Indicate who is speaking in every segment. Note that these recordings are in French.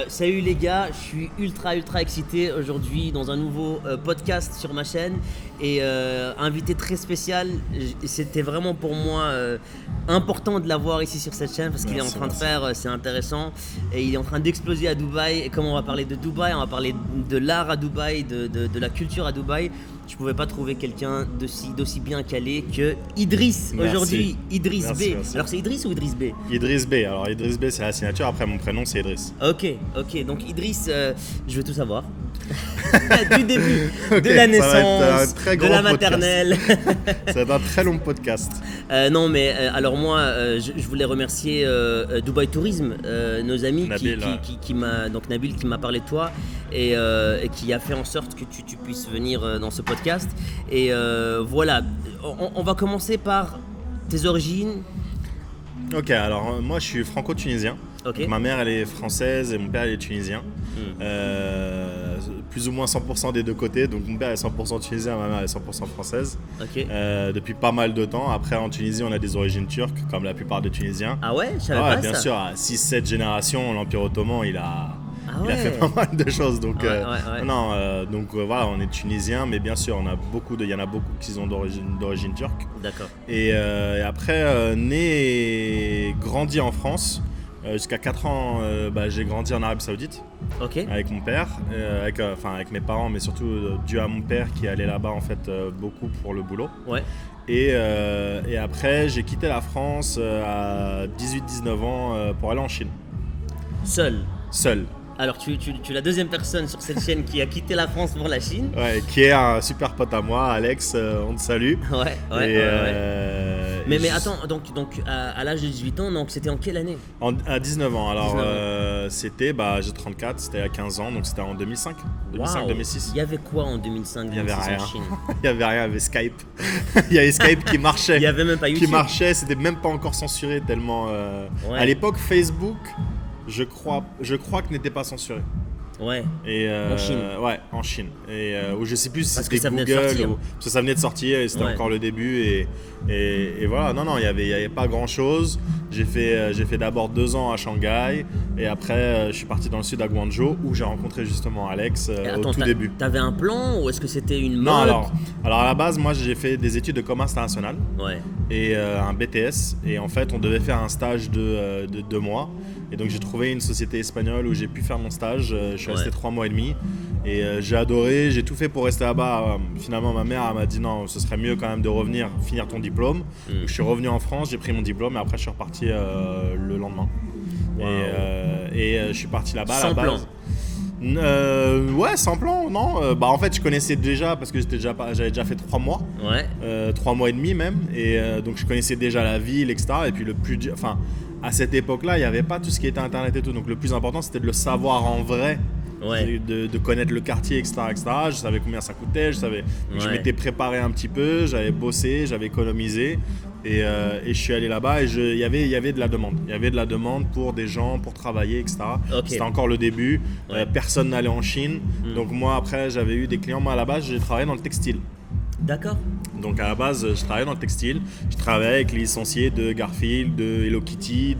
Speaker 1: Salut les gars, je suis ultra excité aujourd'hui dans un nouveau podcast sur ma chaîne et invité très spécial. C'était vraiment pour moi important de l'avoir ici sur cette chaîne parce qu'il est en train de faire, c'est intéressant, et il est en train d'exploser à Dubaï. Et comme on va parler de Dubaï, on va parler de l'art à Dubaï, de la culture à Dubaï. Je pouvais pas trouver quelqu'un d'aussi bien calé que Idriss aujourd'hui. Idriss B.
Speaker 2: Merci.
Speaker 1: Alors c'est Idriss ou Idriss B?
Speaker 2: Idriss B. Alors Idriss B, c'est la signature. Après, mon prénom, c'est Idriss.
Speaker 1: Ok. Donc Idriss, je veux tout savoir. Du début, de la naissance, de la maternelle.
Speaker 2: Ça va être un très long podcast.
Speaker 1: Non, mais alors moi, je voulais remercier Dubaï Tourisme, nos amis,
Speaker 2: Nabil,
Speaker 1: donc Nabil qui m'a parlé de toi et qui a fait en sorte que tu puisses venir dans ce podcast. Et voilà, on va commencer par tes origines.
Speaker 2: Ok, alors moi, je suis franco-tunisien.
Speaker 1: Okay.
Speaker 2: Ma mère, elle est française et mon père, il est tunisien. Plus ou moins 100% des deux côtés. Donc mon père est 100% tunisien, ma mère est 100% française.
Speaker 1: Okay.
Speaker 2: Depuis pas mal de temps. Après, en Tunisie, on a des origines turques, comme la plupart des Tunisiens.
Speaker 1: Ah ouais, je savais pas
Speaker 2: bien
Speaker 1: ça.
Speaker 2: sûr, à 6-7 générations, l'Empire ottoman, il a fait
Speaker 1: ouais.
Speaker 2: pas mal de choses. Donc,
Speaker 1: Ouais.
Speaker 2: Voilà, on est tunisien, mais bien sûr, il y en a beaucoup qui sont d'origine turque.
Speaker 1: D'accord.
Speaker 2: Et après, né et grandi en France. Jusqu'à 4 ans, j'ai grandi en Arabie Saoudite.
Speaker 1: Ok.
Speaker 2: Avec mon père, avec mes parents, mais surtout dû à mon père qui allait là-bas en fait beaucoup pour le boulot.
Speaker 1: Ouais.
Speaker 2: Et après, j'ai quitté la France à 18-19 ans pour aller en Chine. Seul.
Speaker 1: Alors tu es la deuxième personne sur cette chaîne qui a quitté la France pour la Chine.
Speaker 2: Ouais, qui est un super pote à moi, Alex, on te salue.
Speaker 1: Ouais. Mais attends, donc à l'âge de 18 ans, donc c'était en quelle année?
Speaker 2: À 19 ans, alors
Speaker 1: 19 ans.
Speaker 2: c'était, j'ai 34, c'était à 15 ans, donc c'était en 2005, 2005-2006.
Speaker 1: Il y avait quoi en 2005-2006
Speaker 2: Il y avait rien.
Speaker 1: en Chine?
Speaker 2: Il y avait rien, il y avait Skype. Il y avait Skype qui marchait.
Speaker 1: Il y avait même pas YouTube.
Speaker 2: Qui marchait, c'était même pas encore censuré tellement.
Speaker 1: Ouais.
Speaker 2: À l'époque, Facebook, je crois que n'était pas censuré.
Speaker 1: Ouais.
Speaker 2: Et
Speaker 1: en Chine.
Speaker 2: Ouais, en Chine. Et ou je sais plus si
Speaker 1: Parce que
Speaker 2: c'était
Speaker 1: ça venait de
Speaker 2: Google
Speaker 1: sortir.
Speaker 2: parce que ça venait de sortir et c'était encore le début et voilà. Non, il y avait pas grand chose. J'ai fait d'abord 2 ans à Shanghai et après je suis parti dans le sud à Guangzhou où j'ai rencontré justement Alex au tout début.
Speaker 1: T'avais un plan ou est-ce que c'était une mode?
Speaker 2: Non, alors à la base, moi j'ai fait des études de commerce international.
Speaker 1: Ouais.
Speaker 2: Et un BTS, et en fait on devait faire un stage de 2 mois, et donc j'ai trouvé une société espagnole où j'ai pu faire mon stage. Je suis resté 3 mois et demi et j'ai adoré, j'ai tout fait pour rester là-bas. Finalement ma mère m'a dit non, ce serait mieux quand même de revenir finir ton diplôme. Donc, je suis revenu en France, j'ai pris mon diplôme et après je suis reparti le lendemain.
Speaker 1: Wow.
Speaker 2: Et je suis parti là-bas
Speaker 1: Sans
Speaker 2: à la base. Ouais, sans plan, non. En fait, je connaissais déjà parce que j'avais déjà fait 3 mois.
Speaker 1: Ouais.
Speaker 2: 3 mois et demi même. Et donc, je connaissais déjà la ville, etc. Et puis, à cette époque-là, il n'y avait pas tout ce qui était Internet et tout. Donc, le plus important, c'était de le savoir en vrai.
Speaker 1: Ouais.
Speaker 2: De connaître le quartier, etc. Je savais combien ça coûtait. Je m'étais préparé un petit peu. J'avais bossé, j'avais économisé. Et je suis allé là-bas et il y avait de la demande. Il y avait de la demande pour des gens, pour travailler, etc.
Speaker 1: Okay.
Speaker 2: C'était encore le début.
Speaker 1: Ouais.
Speaker 2: Personne n'allait en Chine. Donc moi, après, j'avais eu des clients. Moi, à la base, j'ai travaillé dans le textile.
Speaker 1: D'accord.
Speaker 2: Donc à la base, je travaillais dans le textile. Je travaillais avec les licenciés de Garfield, de Hello Kitty.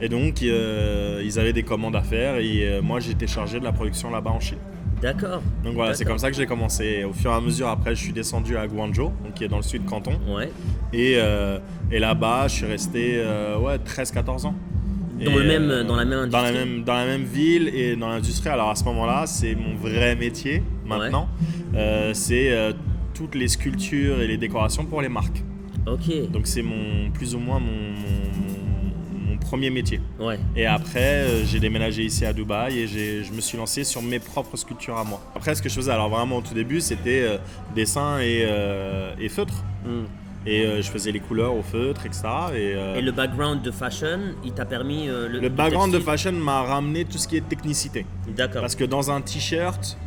Speaker 2: Et donc, ils avaient des commandes à faire. Et moi, j'étais chargé de la production là-bas en Chine.
Speaker 1: D'accord.
Speaker 2: Donc voilà, c'est comme ça que j'ai commencé. Au fur et à mesure, après, je suis descendu à Guangzhou, donc qui est dans le sud canton.
Speaker 1: Ouais.
Speaker 2: Et là-bas, je suis resté 13-14 ans.
Speaker 1: Dans la même industrie.
Speaker 2: Dans la même ville et dans l'industrie. Alors à ce moment-là, c'est mon vrai métier maintenant. C'est toutes les sculptures et les décorations pour les marques.
Speaker 1: Ok.
Speaker 2: Donc c'est plus ou moins mon premier métier.
Speaker 1: Ouais.
Speaker 2: Et après, j'ai déménagé ici à Dubaï et je me suis lancé sur mes propres sculptures à moi. Après, ce que je faisais, alors vraiment au tout début, c'était dessin et feutre. Et je faisais les couleurs au feutre, etc.
Speaker 1: Et le background de fashion, il t'a permis...
Speaker 2: le background de fashion m'a ramené tout ce qui est technicité.
Speaker 1: D'accord.
Speaker 2: Parce que dans un t-shirt,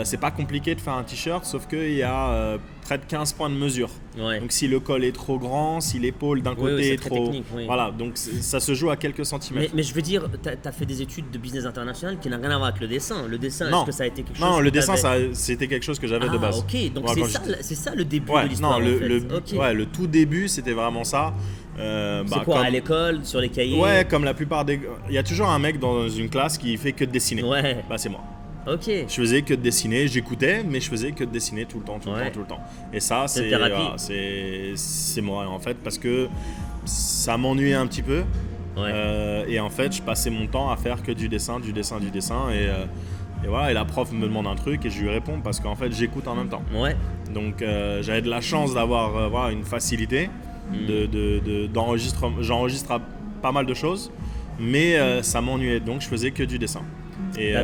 Speaker 2: c'est pas compliqué de faire un t-shirt, sauf qu'il y a près de 15 points de mesure.
Speaker 1: Ouais.
Speaker 2: Donc si le col est trop grand, si l'épaule d'un côté est trop...
Speaker 1: technique, oui.
Speaker 2: Voilà, donc ça se joue à quelques centimètres.
Speaker 1: Mais je veux dire, t'as fait des études de business international qui n'ont rien à voir avec le dessin. Le dessin,
Speaker 2: Non.
Speaker 1: est-ce que ça a été quelque chose
Speaker 2: Non,
Speaker 1: que
Speaker 2: le dessin,
Speaker 1: t'avais...
Speaker 2: c'était quelque chose que j'avais de base.
Speaker 1: Ok, donc
Speaker 2: Ouais,
Speaker 1: c'est ça le début de
Speaker 2: Ouais,
Speaker 1: l'histoire.
Speaker 2: non,
Speaker 1: en fait. Ok.
Speaker 2: le tout début, c'était vraiment ça.
Speaker 1: C'est quoi, à l'école, sur les cahiers?
Speaker 2: Ouais, comme la plupart des... Il y a toujours un mec dans une classe qui fait que de dessiner.
Speaker 1: Ouais.
Speaker 2: Bah c'est moi.
Speaker 1: Ok.
Speaker 2: Je faisais que de dessiner, j'écoutais, mais je faisais que de dessiner tout le temps. Et ça, c'est moi en fait, parce que ça m'ennuyait un petit peu.
Speaker 1: Ouais.
Speaker 2: Et en fait, je passais mon temps à faire que du dessin. Et voilà, et la prof me demande un truc et je lui réponds parce qu'en fait, j'écoute en même temps.
Speaker 1: Ouais.
Speaker 2: Donc, j'avais de la chance d'avoir voilà, une facilité j'enregistre pas mal de choses, mais ça m'ennuyait, donc je faisais que du dessin. Et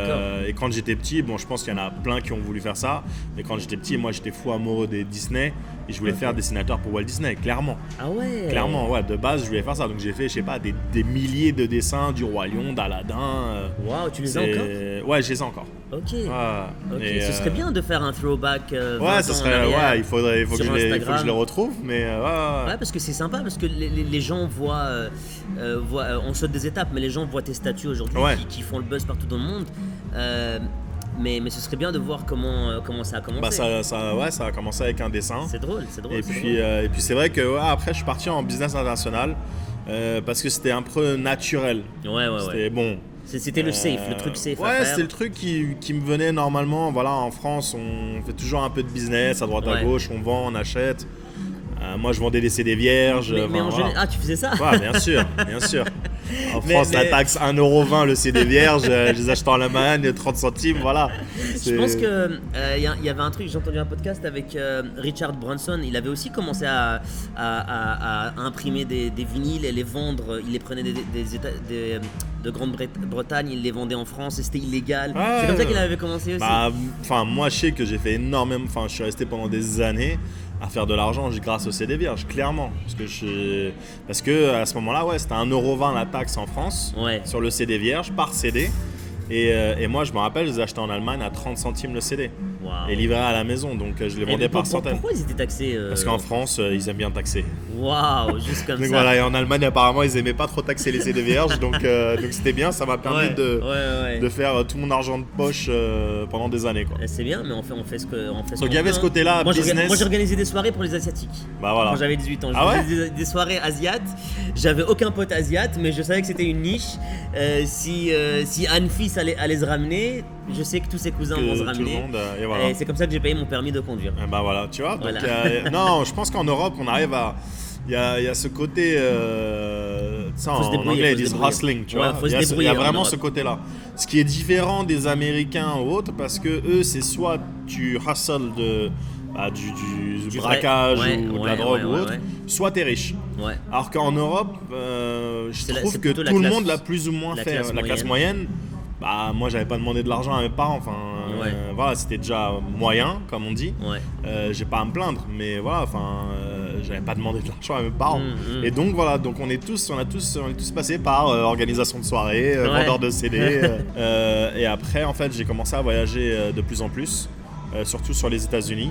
Speaker 2: quand j'étais petit, bon, je pense qu'il y en a plein qui ont voulu faire ça, mais quand j'étais petit, moi j'étais fou amoureux des Disney et je voulais faire dessinateur pour Walt Disney, clairement.
Speaker 1: Ah ouais.
Speaker 2: Clairement, ouais, de base je voulais faire ça, donc j'ai fait, je sais pas, des milliers de dessins du Roi Lion, d'Aladin.
Speaker 1: Waouh, tu les as encore?
Speaker 2: Ouais, je les ai encore.
Speaker 1: Ok.
Speaker 2: Ouais.
Speaker 1: Et ce serait bien de faire un throwback.
Speaker 2: Ouais, ce serait. Ouais, il faut que je les retrouve, mais
Speaker 1: ouais, parce que c'est sympa, parce que les gens voient, on saute des étapes, mais les gens voient tes statuts aujourd'hui qui font le buzz partout dans le monde. Mais ce serait bien de voir comment ça a commencé.
Speaker 2: Bah ça a commencé avec un dessin.
Speaker 1: C'est drôle.
Speaker 2: Et puis c'est vrai que après je suis parti en business international parce que c'était un peu naturel. C'était bon.
Speaker 1: C'était le safe, le truc safe.
Speaker 2: Ouais, c'était le truc qui me venait normalement. Voilà, en France, on fait toujours un peu de business à droite à gauche, on vend, on achète. Moi, je vendais des CD vierges.
Speaker 1: Ah, tu faisais ça?
Speaker 2: Ouais, bien sûr. En France, la taxe 1,20€ le CD vierge, je les achetais en Allemagne, 30 centimes, voilà.
Speaker 1: Je pense qu'il y avait un truc, j'ai entendu un podcast avec Richard Branson, il avait aussi commencé à imprimer des vinyles et les vendre, il les prenait de Grande-Bretagne, il les vendait en France et c'était illégal. C'est comme ça qu'il avait commencé aussi.
Speaker 2: Moi, je sais que j'ai fait énormément, je suis resté pendant des années à faire de l'argent grâce au CD vierge, clairement. Parce que à ce moment-là, c'était 1,20€ la taxe en France sur le CD vierge par CD. Et moi, je me rappelle, je les achetais en Allemagne à 30 centimes le CD.
Speaker 1: Wow.
Speaker 2: Et livré à la maison, donc je les vendais par centaines.
Speaker 1: Pourquoi ils étaient taxés
Speaker 2: Parce qu'en France, ils aiment bien taxer.
Speaker 1: Waouh, juste comme
Speaker 2: donc
Speaker 1: ça.
Speaker 2: Voilà, et en Allemagne, apparemment, ils aimaient pas trop taxer les CD vierges, donc c'était bien, ça m'a permis de faire tout mon argent de poche pendant des années. Quoi.
Speaker 1: C'est bien, mais on fait ce qu'on
Speaker 2: Donc il y avait ce côté-là, business.
Speaker 1: Moi, j'ai organisé des soirées pour les Asiatiques.
Speaker 2: Bah voilà.
Speaker 1: Quand j'avais 18 ans, j'ai des soirées asiates. J'avais aucun pote asiate, mais je savais que c'était une niche. Si Anne-Fils allait se ramener, je sais que tous ses cousins vont se ramener.
Speaker 2: Tout le monde, et voilà.
Speaker 1: Et c'est comme ça que j'ai payé mon permis de conduire.
Speaker 2: Et bah voilà, tu vois. Donc, non, je pense qu'en Europe, on arrive à. Il y a ce côté. Ça, en anglais, ils disent hustling, tu vois. Il y a vraiment ce côté-là. Ce qui est différent des Américains ou autres, parce que eux, c'est soit tu hustles du braquage ou de la drogue ou autre, soit t'es riche.
Speaker 1: Ouais.
Speaker 2: Alors qu'en Europe, je trouve que tout le monde l'a plus ou moins fait. La classe moyenne. Bah, moi, j'avais pas demandé de l'argent à mes parents. Voilà, c'était déjà moyen, comme on dit. J'ai pas à me plaindre, mais voilà, j'avais pas demandé de l'argent à mes parents. Et donc voilà, on est tous passés par organisation de soirée, vendeur de CD. Et après, en fait, j'ai commencé à voyager de plus en plus, surtout sur les États-Unis.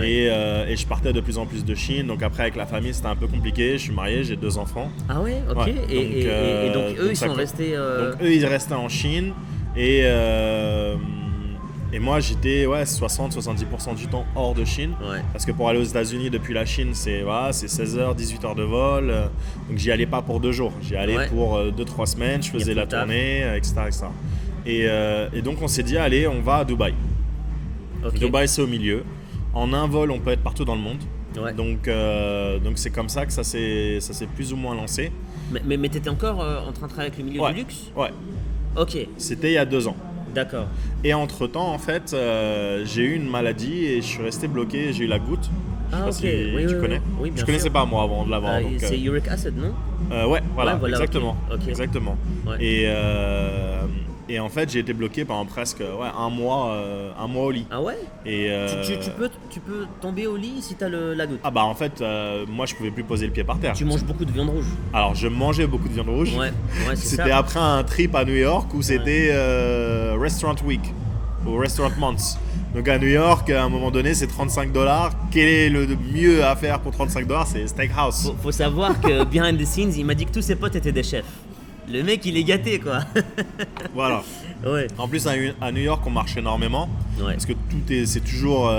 Speaker 2: Et je partais de plus en plus de Chine. Donc après, avec la famille, c'était un peu compliqué. Je suis marié, j'ai 2 enfants.
Speaker 1: Ah ouais, ok.
Speaker 2: Ouais.
Speaker 1: Et donc eux, ils sont restés.
Speaker 2: Donc eux, ils restaient en Chine. Et moi, j'étais 60-70% du temps hors de Chine. Parce que pour aller aux États-Unis depuis la Chine, c'est 16 heures, 18 heures de vol. Donc j'y allais pas pour 2 jours. J'y allais pour 2-3 semaines. Je faisais la tournée, etc. Et donc on s'est dit, allez, on va à Dubaï. Dubaï, c'est au milieu. En un vol, on peut être partout dans le monde. Donc c'est comme ça que ça s'est plus ou moins lancé.
Speaker 1: Mais t'étais encore en train de travailler avec le milieu du luxe ?
Speaker 2: Ouais.
Speaker 1: Ok.
Speaker 2: C'était il y a 2 ans.
Speaker 1: D'accord.
Speaker 2: Et entre-temps, en fait, j'ai eu une maladie et je suis resté bloqué. J'ai eu la goutte. Je sais pas si tu connais.
Speaker 1: Oui, bien
Speaker 2: je connaissais
Speaker 1: sûr.
Speaker 2: pas moi avant de l'avoir.
Speaker 1: C'est uric acid, non ?
Speaker 2: Voilà, exactement.
Speaker 1: Okay.
Speaker 2: Exactement.
Speaker 1: Ouais.
Speaker 2: Et en fait, j'ai été bloqué pendant presque un mois au lit.
Speaker 1: Ah ouais ?
Speaker 2: Et
Speaker 1: tu peux tomber au lit si t'as la goutte.
Speaker 2: Ah bah en fait, moi je pouvais plus poser le pied par terre.
Speaker 1: Tu manges beaucoup de viande rouge.
Speaker 2: Alors je mangeais beaucoup de viande rouge.
Speaker 1: Ouais, c'est
Speaker 2: c'était après un trip à New York où c'était Restaurant Week ou Restaurant Month. Donc à New York, à un moment donné, c'est $35. Quel est le mieux à faire pour $35 ? C'est Steakhouse.
Speaker 1: Faut savoir que behind the scenes, il m'a dit que tous ses potes étaient des chefs. Le mec, il est gâté, quoi.
Speaker 2: Voilà.
Speaker 1: Ouais.
Speaker 2: En plus, à New York, on marche énormément.
Speaker 1: Ouais.
Speaker 2: Parce que c'est toujours.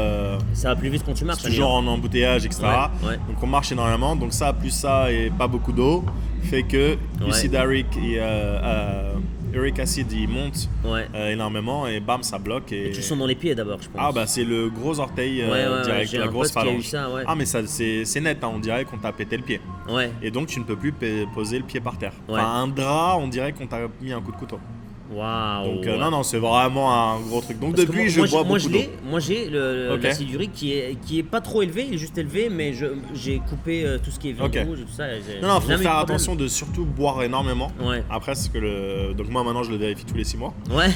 Speaker 1: Ça va plus vite quand tu marches.
Speaker 2: C'est toujours en embouteillage, etc.
Speaker 1: Ouais.
Speaker 2: Donc on marche énormément. Donc ça, plus ça et pas beaucoup d'eau, fait que l'acide uric acid, il monte énormément et bam, ça bloque. Et
Speaker 1: tu le sens dans les pieds d'abord, je pense.
Speaker 2: Ah bah c'est le gros orteil direct,
Speaker 1: j'ai
Speaker 2: la
Speaker 1: un
Speaker 2: grosse
Speaker 1: pote qui a eu
Speaker 2: phalange.
Speaker 1: ça, ouais.
Speaker 2: Ah mais ça, c'est net, hein, on dirait qu'on t'a pété le pied.
Speaker 1: Ouais.
Speaker 2: Et donc tu ne peux plus poser le pied par terre.
Speaker 1: Ouais.
Speaker 2: Enfin, un drap, on dirait qu'on t'a mis un coup de couteau.
Speaker 1: Waouh.
Speaker 2: Donc non, c'est vraiment un gros truc. Donc parce depuis, je bois beaucoup d'eau.
Speaker 1: Moi j'ai l'acide urique qui est pas trop élevé, il est juste élevé, mais j'ai coupé tout ce qui est vin rouge et tout ça.
Speaker 2: Non, faut faire attention de surtout boire énormément.
Speaker 1: Ouais.
Speaker 2: Après, c'est que donc moi maintenant je le vérifie tous les 6 mois.
Speaker 1: Ouais.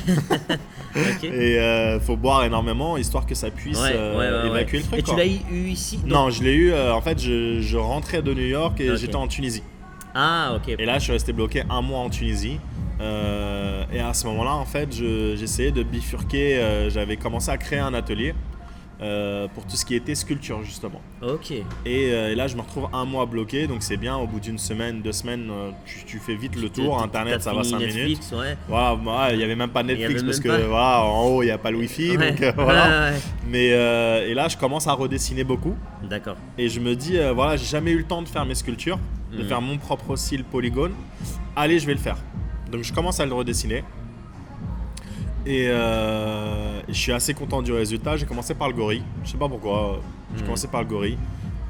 Speaker 1: Okay.
Speaker 2: Et faut boire énormément histoire que ça puisse évacuer le truc.
Speaker 1: Et tu l'as eu ici donc...
Speaker 2: Non, je l'ai eu. En fait, je rentrais de New York et j'étais en Tunisie.
Speaker 1: Ah, ok.
Speaker 2: Et là, je suis resté bloqué 1 mois en Tunisie. Et à ce moment-là, en fait, j'essayais de bifurquer. J'avais commencé à créer un atelier pour tout ce qui était sculpture, justement.
Speaker 1: Ok.
Speaker 2: Et là, je me retrouve 1 mois bloqué. Donc, c'est bien. Au bout d'1 semaine, 2 semaines, tu fais vite le tour. Internet, ça va 5
Speaker 1: Netflix,
Speaker 2: minutes. Voilà, il n'y avait même pas Netflix parce que voilà, en haut, il n'y a pas le Wi-Fi.
Speaker 1: Ouais.
Speaker 2: Donc, voilà.
Speaker 1: Ouais.
Speaker 2: Mais et là, je commence à redessiner beaucoup.
Speaker 1: D'accord.
Speaker 2: Et je me dis, voilà, j'ai jamais eu le temps de faire mes sculptures, de faire mon propre style polygone. Allez, je vais le faire. Donc je commence à le redessiner et je suis assez content du résultat. J'ai commencé par le gorille, je sais pas pourquoi, j'ai commencé par le gorille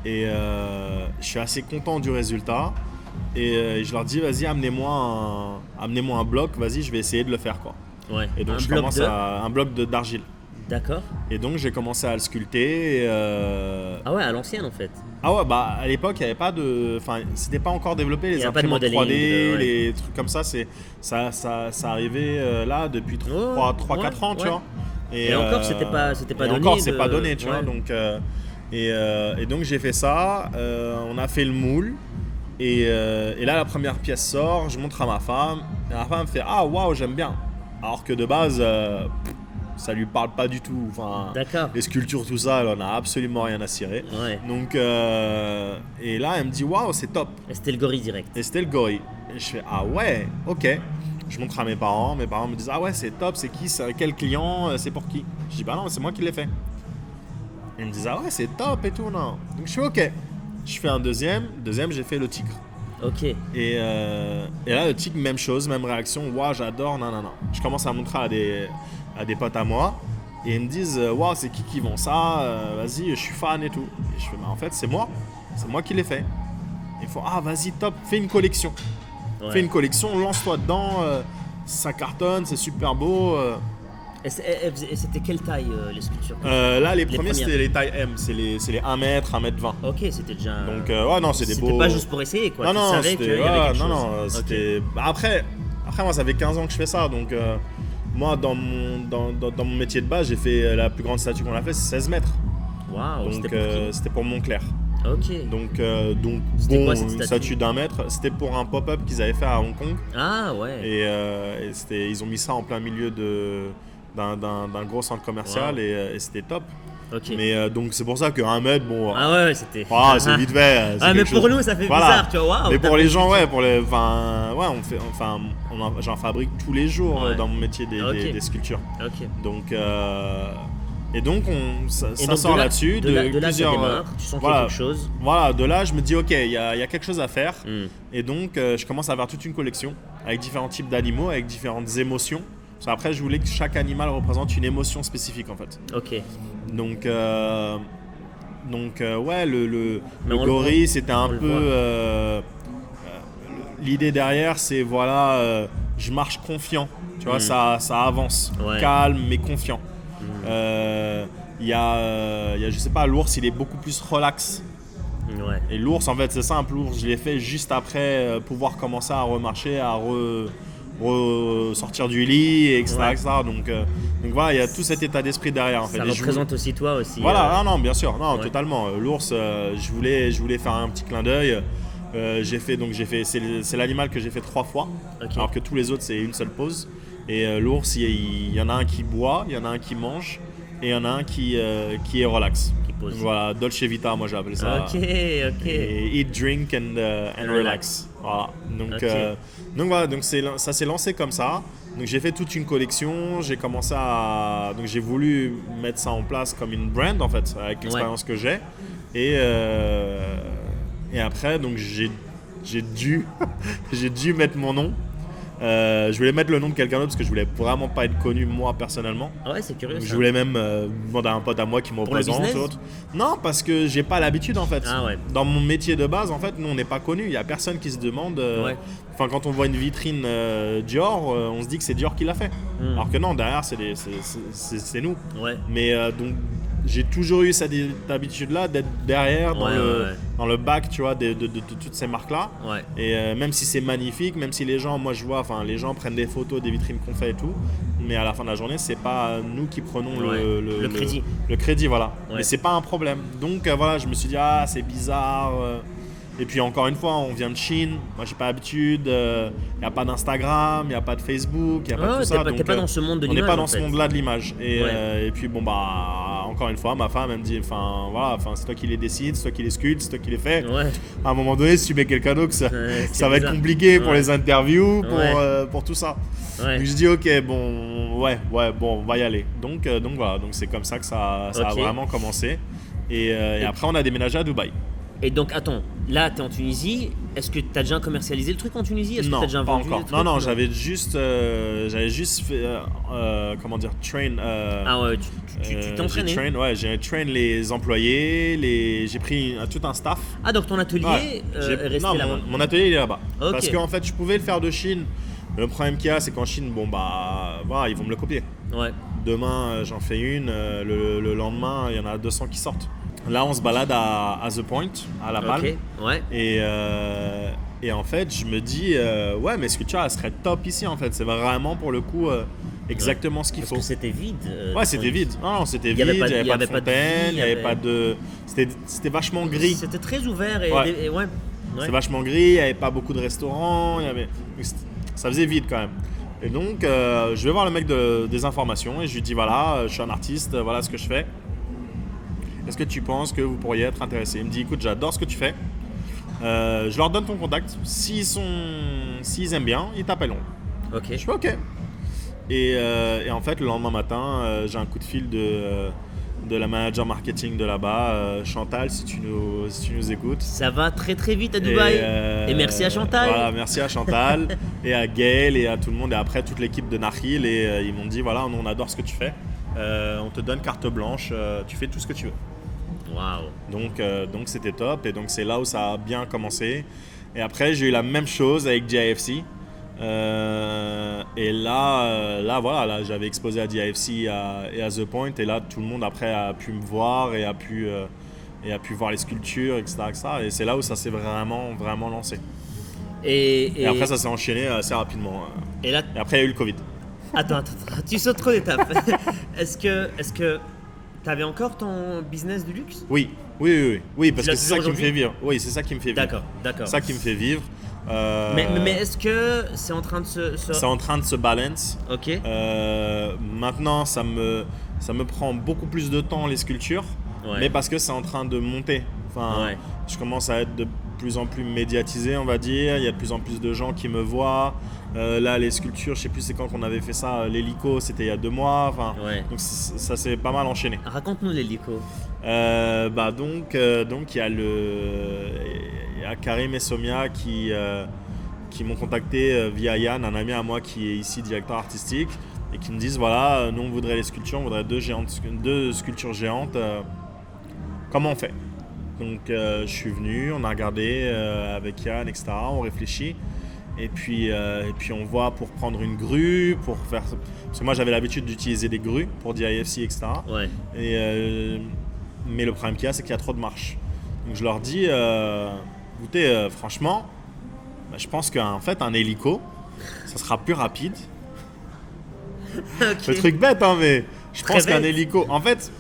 Speaker 2: et je suis assez content du résultat et je leur dis vas-y amenez-moi un bloc, vas-y je vais essayer de le faire quoi.
Speaker 1: Ouais.
Speaker 2: Et donc je commence un bloc d'argile.
Speaker 1: D'accord.
Speaker 2: Et donc j'ai commencé à le sculpter.
Speaker 1: Ah ouais, à l'ancienne en fait.
Speaker 2: Ah ouais, bah à l'époque il n'y avait pas de, enfin c'était pas encore développé les imprimantes 3D, les trucs comme ça, ça arrivait là depuis 3-4 ans, tu vois.
Speaker 1: Et encore c'était pas donné.
Speaker 2: Encore c'est pas donné, tu vois. Donc et donc j'ai fait ça, on a fait le moule et là la première pièce sort, je montre à ma femme et ma femme me fait ah waouh j'aime bien, alors que de base ça lui parle pas du tout. Enfin, les sculptures, tout ça, elle en a absolument rien à cirer.
Speaker 1: Ouais.
Speaker 2: Donc, et là, elle me dit waouh, c'est top.
Speaker 1: Et c'était le gorille direct.
Speaker 2: Et c'était le gorille. Et je fais ah ouais, ok. Je montre à mes parents me disent ah ouais, c'est top, c'est qui, c'est quel client, c'est pour qui. Je dis bah non, c'est moi qui l'ai fait. Ils me disent ah ouais, c'est top et tout, non. Donc je fais ok. Je fais un deuxième, j'ai fait le tigre.
Speaker 1: Ok.
Speaker 2: Et là, le tigre, même chose, même réaction, waouh, j'adore, non. Je commence à montrer à des potes à moi et ils me disent waouh c'est qui vend ça, vas-y je suis fan et tout et je fais bah en fait c'est moi qui l'ai fait. Ils font ah vas-y top, fais une collection, lance-toi dedans, ça cartonne, c'est super beau.
Speaker 1: Et c'était quelle taille les sculptures
Speaker 2: là les premiers c'était les tailles M, c'est les 1 mètre, 1 mètre 20.
Speaker 1: Ok, c'était déjà.
Speaker 2: Donc ouais non c'est des beaux.
Speaker 1: C'était pas juste pour essayer quoi.
Speaker 2: Non
Speaker 1: savais
Speaker 2: c'était
Speaker 1: qu'il y avait quelque chose.
Speaker 2: non c'était okay. Bah, après moi ça fait 15 ans que je fais ça donc moi, dans mon métier de base, j'ai fait la plus grande statue qu'on a fait, c'est 16 mètres.
Speaker 1: Waouh,
Speaker 2: donc c'était pour Montclair.
Speaker 1: Ok.
Speaker 2: Donc bon, une statue d'1 mètre, c'était pour un pop-up qu'ils avaient fait à Hong Kong.
Speaker 1: Ah ouais.
Speaker 2: Et ils ont mis ça en plein milieu d'un gros centre commercial et c'était top.
Speaker 1: Okay.
Speaker 2: Mais donc c'est pour ça que 1 mètre, bon.
Speaker 1: Ah ouais, c'était.
Speaker 2: C'est vite fait.
Speaker 1: Mais pour nous, ça fait bizarre, tu vois. Wow,
Speaker 2: mais pour les gens, j'en fabrique tous les jours dans mon métier des sculptures.
Speaker 1: Ok.
Speaker 2: Donc et donc ça sort là-dessus
Speaker 1: de plusieurs. Tu sens qu'il y a quelque chose.
Speaker 2: Voilà, de là je me dis ok, il y a quelque chose à faire. Et donc je commence à avoir toute une collection avec différents types d'animaux, avec différentes émotions. Parce qu'après je voulais que chaque animal représente une émotion spécifique en fait.
Speaker 1: Ok.
Speaker 2: Donc ouais, le gorille, c'était un peu... l'idée derrière, c'est voilà, je marche confiant, tu vois, ça avance, calme mais confiant. Il y a, je sais pas, l'ours, il est beaucoup plus relax.
Speaker 1: Ouais.
Speaker 2: Et l'ours, en fait, c'est simple, l'ours, je l'ai fait juste après pouvoir commencer à remarcher, à ressortir du lit, etc. Donc voilà, il y a tout cet état d'esprit derrière en fait.
Speaker 1: Ça représente aussi toi aussi.
Speaker 2: Voilà, non, bien sûr, totalement. L'ours, je voulais faire un petit clin d'œil. C'est l'animal que j'ai fait 3 fois, alors que tous les autres c'est une seule pose. Et l'ours, il y en a un qui boit, il y en a un qui mange, et il y en a un qui est relax.
Speaker 1: Qui pose.
Speaker 2: Voilà, Dolce Vita, moi j'ai appelé ça.
Speaker 1: Ok.
Speaker 2: Et eat, drink and relax. Voilà. Donc,
Speaker 1: Ok.
Speaker 2: voilà, donc ça s'est lancé comme ça. Donc j'ai fait toute une collection, donc j'ai voulu mettre ça en place comme une brand en fait, avec l'expérience que j'ai. Et après, donc j'ai dû, j'ai dû mettre mon nom. Je voulais mettre le nom de quelqu'un d'autre parce que je voulais vraiment pas être connu moi personnellement.
Speaker 1: Ah ouais, c'est curieux
Speaker 2: Donc,
Speaker 1: ça.
Speaker 2: je voulais même demander à un pote à moi qui me
Speaker 1: Pour le
Speaker 2: représente
Speaker 1: business
Speaker 2: ou autre. Non, parce que j'ai pas l'habitude en fait.
Speaker 1: Ah ouais.
Speaker 2: Dans mon métier de base, en fait, nous on n'est pas connus. Il y a personne qui se demande.
Speaker 1: Ouais.
Speaker 2: Enfin, quand on voit une vitrine Dior, on se dit que c'est Dior qui l'a fait. Alors que non, derrière c'est nous.
Speaker 1: Ouais.
Speaker 2: Mais donc j'ai toujours eu cette habitude-là d'être derrière dans le bac, tu vois, de toutes ces marques-là.
Speaker 1: Ouais.
Speaker 2: Et même si c'est magnifique, même si les gens, moi je vois, enfin les gens prennent des photos des vitrines qu'on fait et tout, mais à la fin de la journée, c'est pas nous qui prenons
Speaker 1: Le crédit.
Speaker 2: Le crédit, voilà.
Speaker 1: Ouais.
Speaker 2: Mais c'est pas un problème. Donc voilà, je me suis dit c'est bizarre. Et puis encore une fois, on vient de Chine. Moi, j'ai pas l'habitude. Il y a pas d'Instagram, il y a pas de Facebook, il y a pas tout ça.
Speaker 1: T'es pas dans ce monde de
Speaker 2: on
Speaker 1: l'image.
Speaker 2: n'est pas dans
Speaker 1: en
Speaker 2: ce
Speaker 1: fait.
Speaker 2: monde-là de l'image.
Speaker 1: Ouais.
Speaker 2: Et puis bon encore une fois, ma femme elle me dit, c'est toi qui les décides, c'est toi qui les sculptes, c'est toi qui les fais.
Speaker 1: Ouais.
Speaker 2: À un moment donné, si tu mets quelqu'un d'autre, ça va être
Speaker 1: bizarre.
Speaker 2: compliqué pour
Speaker 1: Ouais.
Speaker 2: les interviews,
Speaker 1: Ouais.
Speaker 2: pour tout ça.
Speaker 1: Ouais.
Speaker 2: Donc je dis ok, bon, on va y aller. Donc voilà, donc c'est comme ça que ça a
Speaker 1: Ok.
Speaker 2: vraiment commencé. Et après, on a déménagé à Dubaï.
Speaker 1: Et donc, attends, là, t'es en Tunisie. Est-ce que t'as déjà commercialisé le truc en Tunisie? Est-ce que
Speaker 2: Non,
Speaker 1: t'as déjà
Speaker 2: pas
Speaker 1: vendu
Speaker 2: encore.
Speaker 1: le truc?
Speaker 2: Non, j'avais juste fait, comment dire, train.
Speaker 1: Ah ouais, tu t'es entraîné.
Speaker 2: J'ai train les employés, j'ai pris tout un staff.
Speaker 1: Ah, donc ton atelier
Speaker 2: Ouais,
Speaker 1: est resté
Speaker 2: non,
Speaker 1: là-bas.
Speaker 2: mon atelier il est là-bas.
Speaker 1: Ok.
Speaker 2: Parce qu'en fait, je pouvais le faire de Chine. Le problème qu'il y a, c'est qu'en Chine, voilà, ils vont me le copier.
Speaker 1: Ouais.
Speaker 2: Demain, j'en fais une. Le lendemain, il y en a 200 qui sortent. Là, on se balade à The Point, à La Palme.
Speaker 1: Ok. Ouais.
Speaker 2: Et en fait, je me dis, mais Sculptura, elle serait top ici, en fait. C'est vraiment, pour le coup, exactement ce qu'il
Speaker 1: Parce
Speaker 2: faut.
Speaker 1: que c'était vide.
Speaker 2: Ouais, c'était vide. Non, c'était
Speaker 1: Il
Speaker 2: vide,
Speaker 1: y
Speaker 2: il n'y
Speaker 1: avait pas-
Speaker 2: avait
Speaker 1: il y
Speaker 2: pas de
Speaker 1: avait pas de
Speaker 2: fontaine,
Speaker 1: vie,
Speaker 2: il n'y avait pas de... C'était vachement gris.
Speaker 1: C'était très ouvert et,
Speaker 2: Ouais.
Speaker 1: et ouais.
Speaker 2: C'est vachement gris, il n'y avait pas beaucoup de restaurants, ça faisait vide quand même. Et donc, je vais voir le mec des informations et je lui dis voilà, je suis un artiste, voilà ce que je fais. Est-ce que tu penses que vous pourriez être intéressé? Il me dit écoute, j'adore ce que tu fais. Je leur donne ton contact. S'ils aiment bien, ils t'appelleront.
Speaker 1: Ok.
Speaker 2: Je fais ok. Et en fait, le lendemain matin, j'ai un coup de fil de la manager marketing de là-bas, Chantal, si tu nous écoutes.
Speaker 1: Ça va très très vite à Dubaï. Et merci à Chantal.
Speaker 2: Voilà, merci à Chantal et à Gaël et à tout le monde et après toute l'équipe de Nahil. Et ils m'ont dit voilà, on adore ce que tu fais. On te donne carte blanche, tu fais tout ce que tu veux.
Speaker 1: Waouh.
Speaker 2: Donc c'était top et donc c'est là où ça a bien commencé. Et après j'ai eu la même chose avec DIFC. Et là j'avais exposé à DIFC et à The Point et là tout le monde après a pu me voir et a pu voir les sculptures, etc. Et c'est là où ça s'est vraiment vraiment lancé. Et après ça s'est enchaîné assez rapidement.
Speaker 1: Et là,
Speaker 2: Et après il y a eu le Covid.
Speaker 1: attends, tu sautes trop d'étapes. Est-ce que t'avais encore ton business du luxe?
Speaker 2: Oui, parce
Speaker 1: l'as
Speaker 2: que c'est ça
Speaker 1: toujours
Speaker 2: qui me fait
Speaker 1: aujourd'hui?
Speaker 2: vivre. Oui, c'est ça qui me fait vivre.
Speaker 1: D'accord.
Speaker 2: C'est ça qui me fait vivre.
Speaker 1: Mais est-ce que c'est en train de se...
Speaker 2: C'est en train de se balance.
Speaker 1: Ok.
Speaker 2: Maintenant, ça me prend beaucoup plus de temps les sculptures,
Speaker 1: Ouais.
Speaker 2: mais parce que c'est en train de monter. Enfin,
Speaker 1: Ouais.
Speaker 2: je commence à être de plus en plus médiatisé, on va dire. Il y a de plus en plus de gens qui me voient. Là, les sculptures, je sais plus c'est quand qu'on avait fait ça. L'hélico, c'était il y a 2 mois. Enfin,
Speaker 1: Ouais.
Speaker 2: donc ça s'est pas mal enchaîné.
Speaker 1: Raconte-nous l'hélico.
Speaker 2: Donc il y a Karim et Somia qui m'ont contacté via Yann, un ami à moi qui est ici directeur artistique, et qui me disent voilà, nous on voudrait les sculptures, on voudrait 2 sculptures géantes. Comment on fait? Donc je suis venu, on a regardé avec Yann, etc. On réfléchit. Et puis on voit pour prendre une grue, pour faire... Parce que moi j'avais l'habitude d'utiliser des grues pour DIFC, etc.
Speaker 1: Ouais.
Speaker 2: Mais le problème qu'il y a, c'est qu'il y a trop de marches. Donc je leur dis, écoutez, franchement, je pense qu'en fait un hélico, ça sera plus rapide.
Speaker 1: Ok.
Speaker 2: Le truc bête, hein, mais je
Speaker 1: Très
Speaker 2: pense qu'un
Speaker 1: bête.
Speaker 2: hélico... En fait,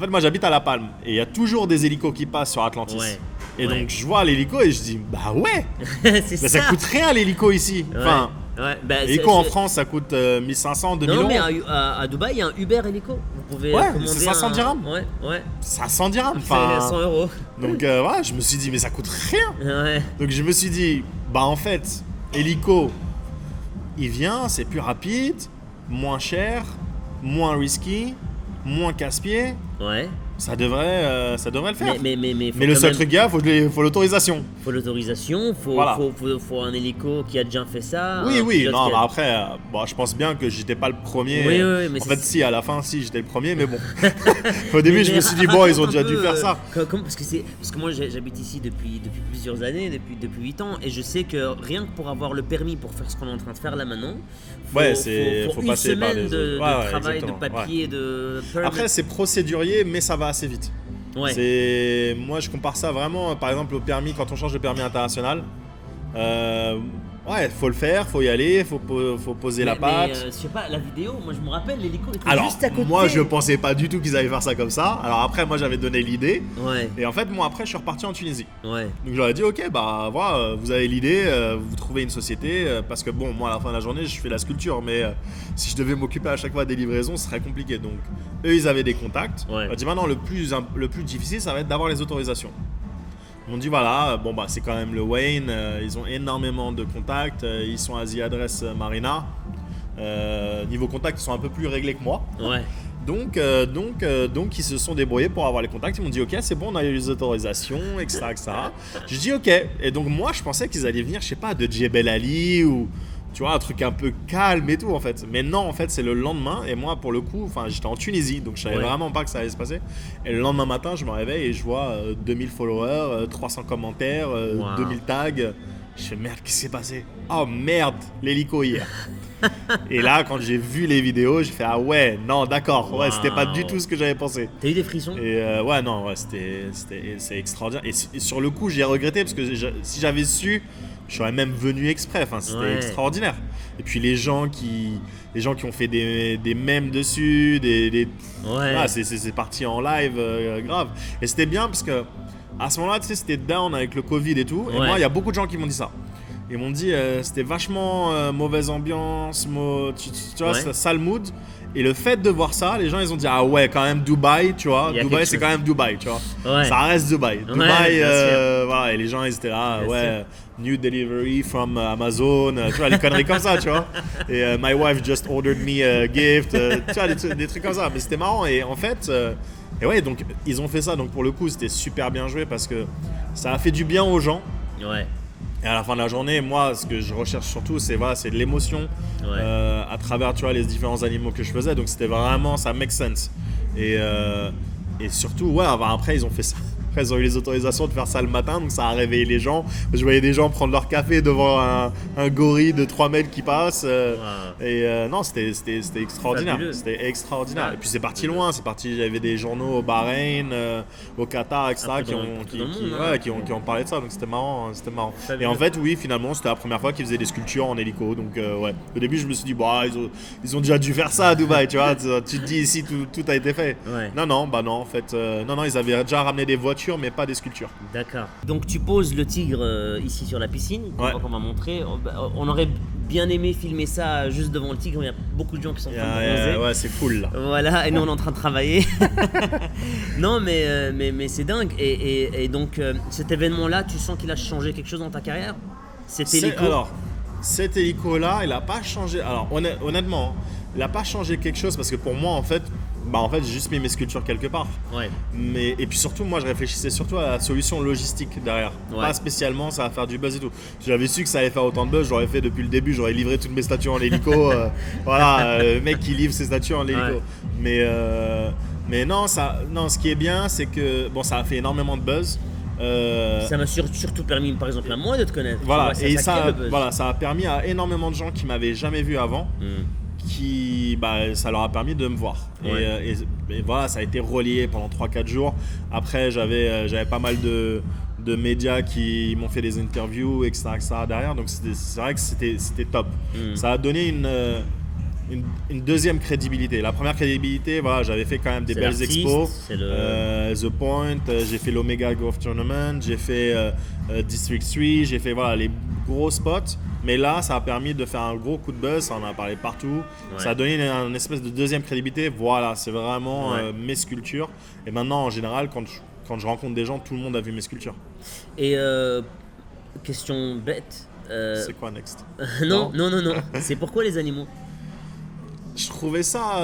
Speaker 2: moi j'habite à La Palme et il y a toujours des hélicos qui passent sur Atlantis.
Speaker 1: Ouais.
Speaker 2: Et
Speaker 1: Ouais.
Speaker 2: donc je vois l'hélico et je dis, bah ouais,
Speaker 1: C'est
Speaker 2: mais ça coûte rien l'hélico ici.
Speaker 1: Ouais.
Speaker 2: Enfin,
Speaker 1: Ouais. Bah,
Speaker 2: l'hélico en France, ça coûte 1500, 2000
Speaker 1: Non,
Speaker 2: euros.
Speaker 1: mais à Dubaï, il y a un Uber hélico. Vous pouvez
Speaker 2: Ouais,
Speaker 1: commander
Speaker 2: c'est 500 dirhams.
Speaker 1: Ouais.
Speaker 2: 500 dirhams.
Speaker 1: C'est
Speaker 2: Enfin,
Speaker 1: 100 euros.
Speaker 2: donc voilà, je me suis dit, mais ça coûte rien.
Speaker 1: Ouais.
Speaker 2: Donc je me suis dit, Bah en fait, hélico, il vient, c'est plus rapide, moins cher, moins risky, moins casse-pied.
Speaker 1: Ouais.
Speaker 2: Ça devrait le faire.
Speaker 1: Mais
Speaker 2: Mais le seul truc qu'il y a, faut l'autorisation.
Speaker 1: Faut l'autorisation,
Speaker 2: Voilà.
Speaker 1: faut un hélico qui a déjà fait ça.
Speaker 2: Oui,
Speaker 1: un
Speaker 2: oui,
Speaker 1: pilote
Speaker 2: non,
Speaker 1: qui
Speaker 2: mais
Speaker 1: a-
Speaker 2: après, je pense bien que j'étais pas le premier.
Speaker 1: Oui, mais
Speaker 2: en
Speaker 1: c'est-
Speaker 2: fait, si, à la fin, si, j'étais le premier, mais bon. Au début,
Speaker 1: Mais-
Speaker 2: je
Speaker 1: mais
Speaker 2: me suis dit, bon, ils ont
Speaker 1: raconte
Speaker 2: déjà
Speaker 1: un
Speaker 2: dû
Speaker 1: peu,
Speaker 2: faire ça.
Speaker 1: Parce que moi j'habite ici depuis plusieurs années, depuis 8 ans, et je sais que rien que pour avoir le permis pour faire ce qu'on est en train de faire là maintenant, faut
Speaker 2: faut
Speaker 1: une
Speaker 2: passer par
Speaker 1: semaine
Speaker 2: les
Speaker 1: de
Speaker 2: autres. Ouais,
Speaker 1: travail, de
Speaker 2: exactement,
Speaker 1: papier, de permit.
Speaker 2: Après, c'est procédurier, mais ça va assez vite.
Speaker 1: Ouais.
Speaker 2: Moi, je compare ça vraiment, par exemple, au permis, quand on change de permis international. Ouais, faut le faire, faut y aller, faut poser la patte.
Speaker 1: Mais, je sais pas, la vidéo, moi je me rappelle, l'hélico était
Speaker 2: Alors,
Speaker 1: juste à côté.
Speaker 2: moi, je pensais pas du tout qu'ils allaient faire ça comme ça. Alors après, moi, j'avais donné l'idée.
Speaker 1: Ouais,
Speaker 2: Et en fait, moi, après, je suis reparti en Tunisie.
Speaker 1: ouais.
Speaker 2: Donc, j'aurais dit, ok, bah, voilà, vous avez l'idée, vous trouvez une société. Parce que bon, moi, à la fin de la journée, je fais la sculpture. Mais si je devais m'occuper à chaque fois des livraisons, ce serait compliqué. Donc, eux, ils avaient des contacts.
Speaker 1: Ouais.
Speaker 2: On m'a dit, maintenant, le plus difficile, ça va être d'avoir les autorisations. Ils m'ont dit voilà, bon bah c'est quand même le Wayne, ils ont énormément de contacts, ils sont à The Address Marina. Niveau contact, ils sont un peu plus réglés que moi.
Speaker 1: Ouais.
Speaker 2: Donc ils se sont débrouillés pour avoir les contacts. Ils m'ont dit ok, c'est bon, on a eu les autorisations, etc. J'ai dit ok. Et donc moi, je pensais qu'ils allaient venir, je sais pas, de Djebel Ali ou tu vois, un truc un peu calme et tout en fait. Mais non, en fait, c'est le lendemain. Et moi, pour le coup, j'étais en Tunisie, donc je savais vraiment pas que ça allait se passer. Et le lendemain matin, je me réveille et je vois 2000 followers, 300 commentaires, 2000 tags. Je fais merde, qu'est-ce qui s'est passé? Oh merde, l'hélico hier. Et là, quand j'ai vu les vidéos, j'ai fait ah ouais, non, d'accord, ouais, c'était pas du tout ce que j'avais pensé.
Speaker 1: T'as eu des frissons?
Speaker 2: Et c'est extraordinaire. Et sur le coup, j'ai regretté parce que si j'avais su, je serais même venu exprès. Enfin, c'était extraordinaire. Et puis les gens qui ont fait des mèmes dessus, c'est parti en live grave. Et c'était bien parce que à ce moment-là, tu sais, c'était down avec le Covid et tout. Et moi, il y a beaucoup de gens qui m'ont dit ça. Ils m'ont dit c'était vachement mauvaise ambiance, tu vois, sale mood. Et le fait de voir ça, les gens ils ont dit ah ouais, quand même Dubaï, tu vois. Dubaï c'est quand même Dubaï, tu vois.
Speaker 1: Ouais.
Speaker 2: Ça reste Dubaï.
Speaker 1: Ouais,
Speaker 2: Dubaï,
Speaker 1: bien sûr.
Speaker 2: voilà. Et les gens ils étaient là,
Speaker 1: Bien
Speaker 2: ouais, new delivery from Amazon, tu vois, les conneries comme ça, tu vois. Et my wife just ordered me a gift, tu vois, des trucs comme ça. Mais c'était marrant. Et en fait, et ouais, donc ils ont fait ça. Donc pour le coup, c'était super bien joué parce que ça a fait du bien aux gens.
Speaker 1: Ouais.
Speaker 2: Et à la fin de la journée, moi, ce que je recherche surtout, c'est de l'émotion à travers, tu vois, les différents animaux que je faisais. Donc c'était vraiment, ça make sense. Et surtout, ouais, après ils ont fait ça. Après, ils ont eu les autorisations de faire ça le matin, donc ça a réveillé les gens. Je voyais des gens prendre leur café devant un gorille de 3 mètres qui passe. Et non, c'était extraordinaire.
Speaker 1: Fabuleux.
Speaker 2: C'était extraordinaire.
Speaker 1: Ouais.
Speaker 2: Et puis c'est parti loin. Il y avait des journaux au Bahreïn, au Qatar, etc. qui ont parlé de ça. Donc c'était marrant.
Speaker 1: Fabuleux.
Speaker 2: Et en fait, oui, finalement, c'était la première fois qu'ils faisaient des sculptures en hélico. Donc ouais. Au début, je me suis dit, bah, ils ont déjà dû faire ça à Dubaï, tu vois. Tu te dis ici, tout a été fait.
Speaker 1: Ouais.
Speaker 2: Non, en fait, non, ils avaient déjà ramené des voitures, mais pas des sculptures.
Speaker 1: D'accord. Donc tu poses le tigre ici sur la piscine, qu'on va montrer. On aurait bien aimé filmer ça juste devant le tigre, il y a beaucoup de gens qui sont en train de bronzer.
Speaker 2: Ouais, c'est cool là.
Speaker 1: Voilà, et nous on est en train de travailler. Non, mais c'est dingue. Et donc cet événement-là, tu sens qu'il a changé quelque chose dans ta carrière? Cet hélico?
Speaker 2: Alors, cet hélico-là, il n'a pas changé. Alors, honnêtement, il n'a pas changé quelque chose parce que pour moi, en fait, j'ai juste mis mes sculptures quelque part.
Speaker 1: Ouais.
Speaker 2: Et puis surtout, moi, je réfléchissais surtout à la solution logistique derrière.
Speaker 1: Ouais.
Speaker 2: Pas spécialement, ça va faire du buzz et tout. Si j'avais su que ça allait faire autant de buzz, j'aurais fait depuis le début, j'aurais livré toutes mes statues en hélico. Le mec qui livre ses statues en hélico.
Speaker 1: Ouais.
Speaker 2: Mais non, ce qui est bien, c'est que ça a fait énormément de buzz.
Speaker 1: Ça m'a surtout permis, par exemple, à moi de te connaître.
Speaker 2: Voilà,
Speaker 1: Tu vois,
Speaker 2: et
Speaker 1: crée le buzz.
Speaker 2: ça a permis à énormément de gens qui m'avaient jamais vu avant. Ça leur a permis de me voir.
Speaker 1: Ouais.
Speaker 2: Et voilà, ça a été relié pendant 3-4 jours. Après, j'avais pas mal de médias qui m'ont fait des interviews, etc. derrière. Donc c'est vrai que c'était top. Ça a donné une deuxième crédibilité. La première crédibilité, voilà, j'avais fait quand même des belles expos. The Point, j'ai fait l'Omega Golf Tournament, j'ai fait District 3, j'ai fait les gros spots. Mais là, ça a permis de faire un gros coup de buzz, ça en a parlé partout. Ouais. Ça a donné une espèce de deuxième crédibilité. Voilà, c'est vraiment mes sculptures. Et maintenant, en général, quand je rencontre des gens, tout le monde a vu mes sculptures.
Speaker 1: Et question bête,
Speaker 2: C'est quoi Next?
Speaker 1: Non. C'est pourquoi les animaux?
Speaker 2: Je trouvais ça...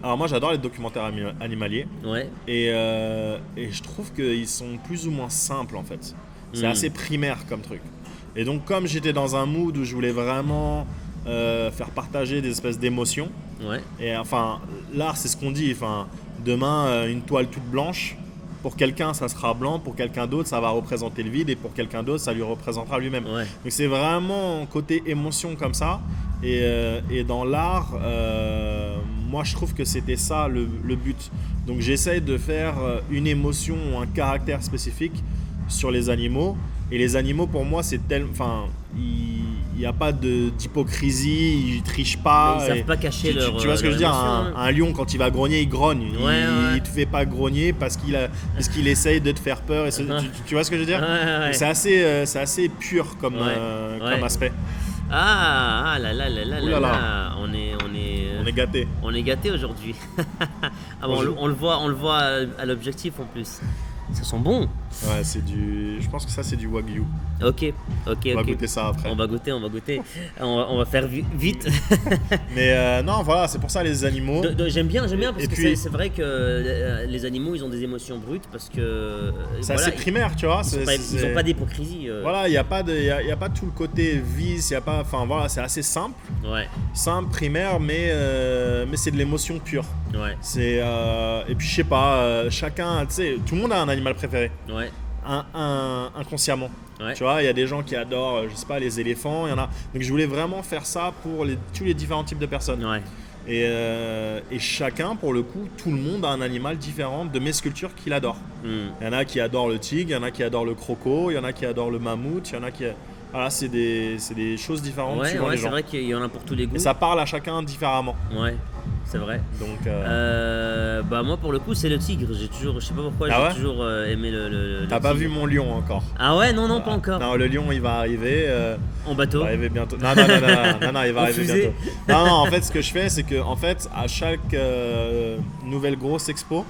Speaker 2: Alors moi j'adore les documentaires animaliers.
Speaker 1: Ouais.
Speaker 2: Et je trouve qu'ils sont plus ou moins simples en fait. C'est assez primaire comme truc. Et donc comme j'étais dans un mood où je voulais vraiment faire partager des espèces d'émotions.
Speaker 1: Ouais.
Speaker 2: Et enfin, l'art c'est ce qu'on dit. Enfin, demain, une toile toute blanche, pour quelqu'un ça sera blanc, pour quelqu'un d'autre ça va représenter le vide, et pour quelqu'un d'autre ça lui représentera lui-même.
Speaker 1: Ouais.
Speaker 2: Donc c'est vraiment côté émotion comme ça. Et dans l'art, moi je trouve que c'était ça le but. Donc j'essaye de faire une émotion ou un caractère spécifique sur les animaux. Et les animaux pour moi c'est tellement... Enfin, il n'y a pas d'hypocrisie, ils trichent pas.
Speaker 1: Mais ils savent pas cacher leur...
Speaker 2: Tu vois ce que je veux dire,
Speaker 1: émotion,
Speaker 2: un lion quand il va grogner, il grogne.
Speaker 1: Ouais.
Speaker 2: Il te fait pas grogner parce qu'il essaye de te faire peur. Et tu vois ce que je veux dire?
Speaker 1: Ouais.
Speaker 2: C'est assez pur comme aspect.
Speaker 1: Ah là là.
Speaker 2: Ouh là là.
Speaker 1: On est
Speaker 2: gâtés.
Speaker 1: On est gâtés aujourd'hui. Ah bon, on le voit à l'objectif en plus. Ça sent bon.
Speaker 2: Ouais, je pense que ça c'est du wagyu.
Speaker 1: Ok.
Speaker 2: On va goûter ça après.
Speaker 1: On va goûter. On va faire vite.
Speaker 2: Mais non, voilà, c'est pour ça les animaux.
Speaker 1: J'aime bien parce que
Speaker 2: puis,
Speaker 1: c'est vrai que les animaux ils ont des émotions brutes parce que
Speaker 2: c'est assez primaire, tu vois.
Speaker 1: Ils n'ont pas d'hypocrisie.
Speaker 2: Voilà, il y a pas tout le côté vice, enfin voilà, c'est assez simple.
Speaker 1: Ouais.
Speaker 2: Simple, primaire, mais c'est de l'émotion pure.
Speaker 1: Ouais.
Speaker 2: Et puis je sais pas, chacun, tu sais, tout le monde a un animal préféré.
Speaker 1: Ouais.
Speaker 2: Inconsciemment.
Speaker 1: Ouais.
Speaker 2: Tu vois, il y a des gens qui adorent, je sais pas, les éléphants, il y en a. Donc je voulais vraiment faire ça pour tous les différents types de personnes.
Speaker 1: Ouais.
Speaker 2: Et chacun, pour le coup, tout le monde a un animal différent de mes sculptures qu'il adore. Il y en a qui adorent le tigre, il y en a qui adorent le croco, il y en a qui adorent le mammouth, il y en a qui... Voilà, c'est des choses différentes suivant les gens.
Speaker 1: C'est vrai qu'il y en a pour tous les goûts.
Speaker 2: Et ça parle à chacun différemment.
Speaker 1: Ouais, c'est vrai.
Speaker 2: Donc,
Speaker 1: bah moi pour le coup c'est le tigre. Je sais pas pourquoi, j'ai toujours aimé le
Speaker 2: T'as pas
Speaker 1: tigre.
Speaker 2: vu mon lion encore?
Speaker 1: Ah ouais, non, pas encore.
Speaker 2: Non, le lion il va arriver.
Speaker 1: En bateau.
Speaker 2: Il va arriver bientôt. Non, il va arriver bientôt. Non, en fait ce que je fais c'est que en fait à chaque nouvelle grosse expo,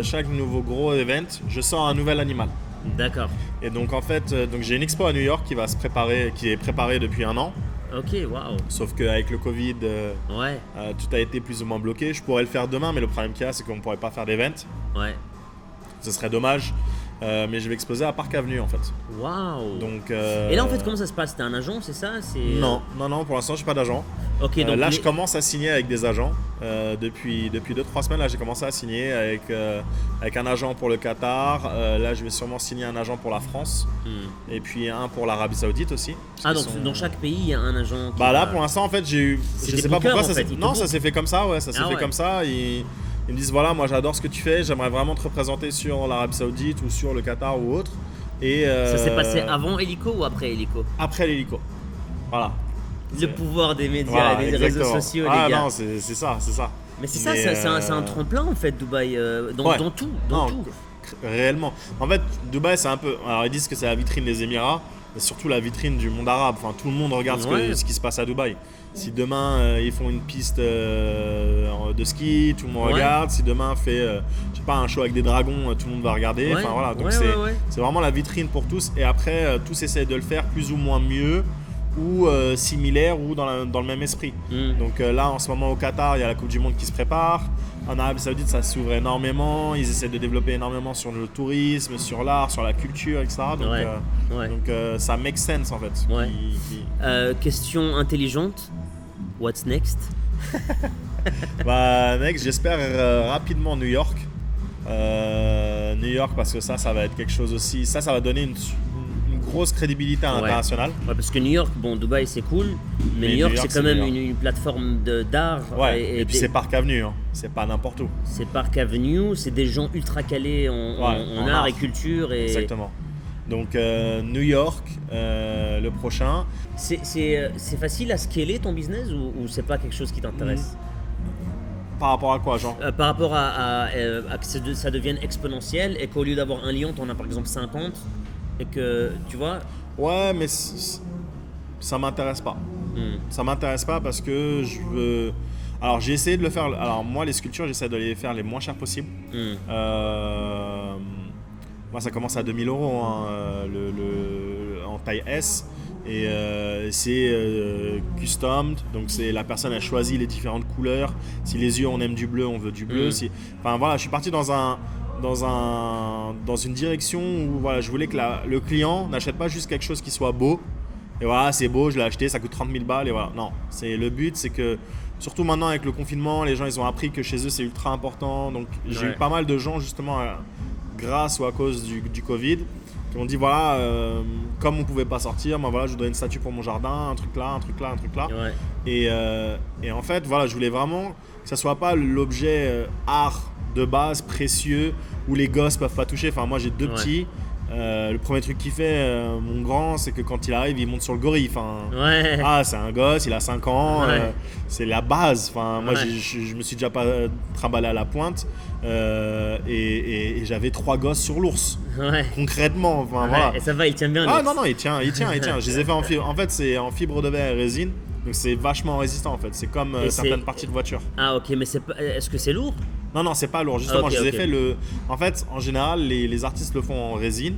Speaker 2: chaque nouveau gros event, je sors un nouvel animal.
Speaker 1: D'accord.
Speaker 2: Et donc en fait, j'ai une expo à New York qui est préparée depuis 1 an.
Speaker 1: Ok, waouh.
Speaker 2: Sauf qu'avec le Covid, tout a été plus ou moins bloqué. Je pourrais le faire demain, mais le problème qu'il y a, c'est qu'on ne pourrait pas faire d'event.
Speaker 1: Ouais.
Speaker 2: Ce serait dommage. Mais je vais exposer à Park Avenue en fait.
Speaker 1: Waouh.
Speaker 2: Donc,
Speaker 1: et là en fait comment ça se passe? T'es un agent, c'est ça?
Speaker 2: Non, pour l'instant je suis pas d'agent.
Speaker 1: Ok, donc
Speaker 2: là je commence à signer avec des agents. Depuis 2-3 semaines là j'ai commencé à signer avec un agent pour le Qatar. Là je vais sûrement signer un agent pour la France. Et puis un pour l'Arabie Saoudite aussi.
Speaker 1: Ah donc dans chaque pays il y a un agent qui
Speaker 2: là pour l'instant en fait j'ai eu... Je sais pas pourquoi ça s'est fait comme ça. Ouais, ça s'est fait comme ça. Ils me disent voilà, moi j'adore ce que tu fais, j'aimerais vraiment te représenter sur l'Arabie Saoudite ou sur le Qatar ou autre. Et
Speaker 1: ça s'est passé avant Helico ou après Helico?
Speaker 2: Après l'hélico. Voilà.
Speaker 1: Le pouvoir des médias et des réseaux sociaux, les gars.
Speaker 2: Ah non, c'est ça.
Speaker 1: Mais c'est ça, c'est un tremplin en fait, Dubaï, dans tout.
Speaker 2: Réellement. En fait, Dubaï c'est un peu... Alors ils disent que c'est la vitrine des Émirats, mais surtout la vitrine du monde arabe. Enfin, tout le monde regarde ce qui se passe à Dubaï. Si demain ils font une piste de ski, tout le monde regarde. Si demain fait je sais pas, un show avec des dragons, tout le monde va regarder. Enfin voilà, donc c'est vraiment la vitrine pour tous. Et après tous essayent de le faire plus ou moins mieux ou similaire ou dans le même esprit. Donc là en ce moment au Qatar il y a la Coupe du Monde qui se prépare. En Arabie Saoudite ça s'ouvre énormément. Ils essaient de développer énormément sur le tourisme, sur l'art, sur la culture, etc. Donc ça make sense en fait.
Speaker 1: Question intelligente. What's next?
Speaker 2: Next, j'espère rapidement New York. New York parce que ça va être quelque chose aussi. Ça va donner une grosse crédibilité à l'international.
Speaker 1: Ouais, parce que New York, bon, Dubaï c'est cool, mais New York c'est quand même une plateforme d'art.
Speaker 2: Ouais, et puis c'est Park Avenue, hein. C'est pas n'importe où.
Speaker 1: C'est Park Avenue, c'est des gens ultra calés en art et culture.
Speaker 2: Exactement. Donc New York, le prochain.
Speaker 1: C'est facile à scaler ton business ou c'est pas quelque chose qui t'intéresse?
Speaker 2: Par rapport à quoi, genre
Speaker 1: Par rapport à que ça devienne exponentiel et qu'au lieu d'avoir un lion, t'en as par exemple 50 et que, tu vois...
Speaker 2: Ouais, mais ça m'intéresse pas. Ça m'intéresse pas parce que je veux... Alors j'ai essayé de le faire... Alors moi les sculptures, j'essaie de les faire les moins chères possibles. Moi ça commence à 2000 € en taille S. Et c'est custom, donc c'est la personne a choisi les différentes couleurs. Si les yeux on aime du bleu, on veut du bleu. Enfin voilà, je suis parti dans une direction où voilà, je voulais que le client n'achète pas juste quelque chose qui soit beau. Et voilà, c'est beau, je l'ai acheté, ça coûte 30 000 balles et voilà. Non, le but, c'est que surtout maintenant avec le confinement, les gens ils ont appris que chez eux c'est ultra important. Donc j'ai eu pas mal de gens justement grâce ou à cause du Covid qui m'ont dit voilà, comme on pouvait pas sortir, moi voilà, je vous donne une statue pour mon jardin, un truc là.
Speaker 1: Ouais.
Speaker 2: Et en fait voilà, je voulais vraiment que ça soit pas l'objet art de base précieux où les gosses peuvent pas toucher. Enfin moi j'ai 2 petits. Le premier truc qu'il fait, mon grand, c'est que quand il arrive, il monte sur le gorille. Enfin, c'est un gosse, il a 5 ans, c'est la base. Enfin, moi, je me suis déjà pas trimballé à la pointe et j'avais 3 gosses sur l'ours. Concrètement, enfin voilà.
Speaker 1: Et ça va, il tient bien.
Speaker 2: Ah non, il tient. Je les ai fait en fibre. En fait, c'est en fibre de verre et résine. Donc c'est vachement résistant en fait. C'est comme certaines parties de voiture.
Speaker 1: Ah ok, mais est-ce que c'est lourd ?
Speaker 2: Non, c'est pas lourd. Justement, je les ai fait En fait, en général, les artistes le font en résine.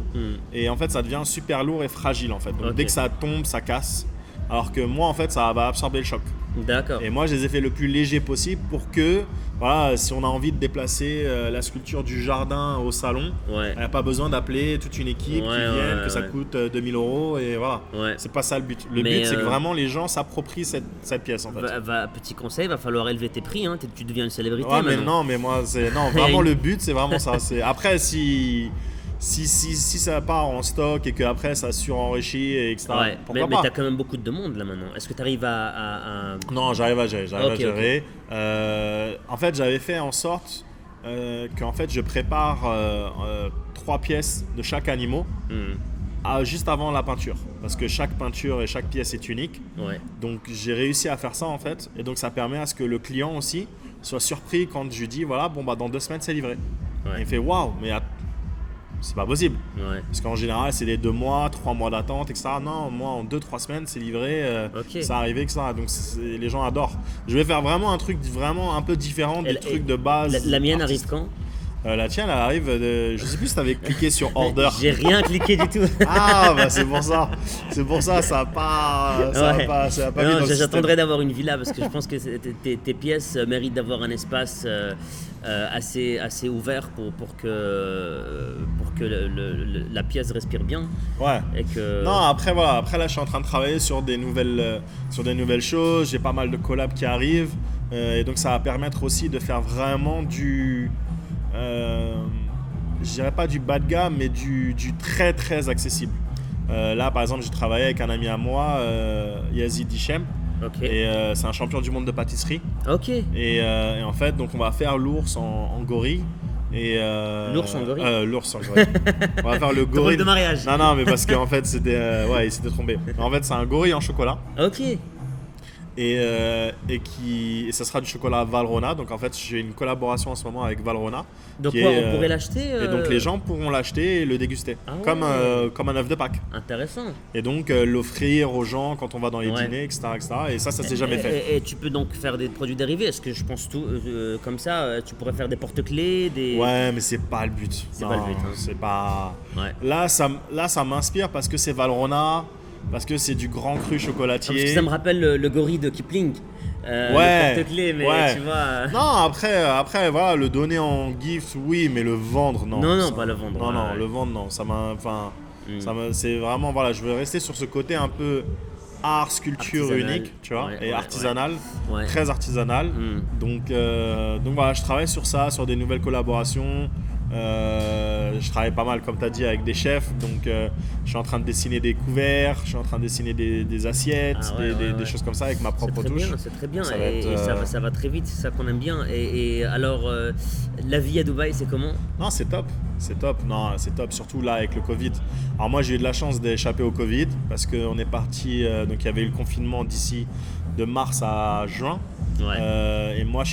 Speaker 2: Et en fait, ça devient super lourd et fragile en fait. Donc dès que ça tombe, ça casse. Alors que moi, en fait, ça va absorber le choc.
Speaker 1: D'accord.
Speaker 2: Et moi, je les ai fait le plus léger possible pour que, voilà, si on a envie de déplacer la sculpture du jardin au salon, il n'y a pas besoin d'appeler toute une équipe qui vienne, que ça coûte 2 000 € et voilà. C'est pas ça le but. Le but, c'est que vraiment les gens s'approprient cette pièce en fait.
Speaker 1: Petit conseil, va falloir élever tes prix. Hein. Tu deviens une célébrité.
Speaker 2: Ouais, mais moi, vraiment le but, c'est vraiment ça. Après, si ça part en stock et qu'après ça surenrichit et etc.
Speaker 1: Mais t'as quand même beaucoup de demandes là maintenant. Est-ce que tu arrives à...
Speaker 2: Non, j'arrive à gérer. En fait, j'avais fait en sorte qu'en fait je prépare 3 pièces de chaque animal juste avant la peinture. Parce que chaque peinture et chaque pièce est unique. Donc j'ai réussi à faire ça en fait. Et donc ça permet à ce que le client aussi soit surpris quand je lui dis voilà, dans 2 semaines c'est livré. Et il fait waouh, mais c'est pas possible. Parce qu'en général, c'est des 2 mois, 3 mois d'attente, etc. Non, moi, en 2-3 semaines, c'est livré, ça arrive, etc. Donc, les gens adorent. Je vais faire vraiment un truc vraiment un peu différent des trucs de base.
Speaker 1: La mienne arrive quand ?
Speaker 2: La tienne, elle arrive je sais plus si tu avais cliqué sur order.
Speaker 1: J'ai rien cliqué du tout.
Speaker 2: Ah, c'est pour ça. C'est pour ça, ça n'a pas mis dans le
Speaker 1: j'attendrai d'avoir une villa parce que je pense que tes pièces méritent d'avoir un espace assez ouvert pour que la pièce respire bien. Et que...
Speaker 2: Non, après là je suis en train de travailler sur des nouvelles choses, j'ai pas mal de collabs qui arrivent et donc ça va permettre aussi de faire vraiment je dirais pas du bas de gamme mais du très très accessible. Là par exemple j'ai travaillé avec un ami à moi, Yazid Hichem. Et c'est un champion du monde de pâtisserie. Et en fait, donc on va faire l'ours en gorille.
Speaker 1: L'ours en gorille.
Speaker 2: L'ours en gorille. On va faire le gorille
Speaker 1: de mariage.
Speaker 2: Non, mais parce qu'en fait, il s'était trompé. En fait, c'est un gorille en chocolat. Et ça sera du chocolat Valrhona. Donc en fait, j'ai une collaboration en ce moment avec Valrhona.
Speaker 1: Donc on pourrait l'acheter
Speaker 2: Et donc les gens pourront l'acheter et le déguster. Comme un œuf de Pâques.
Speaker 1: Intéressant.
Speaker 2: Et donc l'offrir aux gens quand on va dans les dîners, etc. Et ça s'est jamais fait.
Speaker 1: Et tu peux donc faire des produits dérivés. Est-ce que je pense tout comme ça, tu pourrais faire des porte-clés,
Speaker 2: Ouais, mais c'est pas le but.
Speaker 1: C'est pas le but. Hein.
Speaker 2: C'est pas... Là, ça m'inspire parce que c'est Valrhona. Parce que c'est du grand cru chocolatier.
Speaker 1: Parce que ça me rappelle le gorille de Kipling. Le porte-clés, mais tu vois...
Speaker 2: Non, après, voilà, le donner en gift, oui, mais le vendre, non.
Speaker 1: Non, pas le vendre.
Speaker 2: Non, le vendre, non. C'est vraiment, voilà, je veux rester sur ce côté un peu art, sculpture unique, tu vois, et artisanal, très artisanal. Donc voilà, je travaille sur ça, sur des nouvelles collaborations. Je travaille pas mal, comme tu as dit, avec des chefs. Donc je suis en train de dessiner des couverts, je suis en train de dessiner des assiettes, des choses comme ça avec ma propre touche.
Speaker 1: C'est très bien, ça va très vite, c'est ça qu'on aime bien. Et alors, la vie à Dubaï, c'est comment ?
Speaker 2: Non, c'est top. Non, c'est top, surtout là avec le Covid. Alors moi, j'ai eu de la chance d'échapper au Covid parce qu'on est parti, donc il y avait eu le confinement d'ici de mars à juin. Et moi,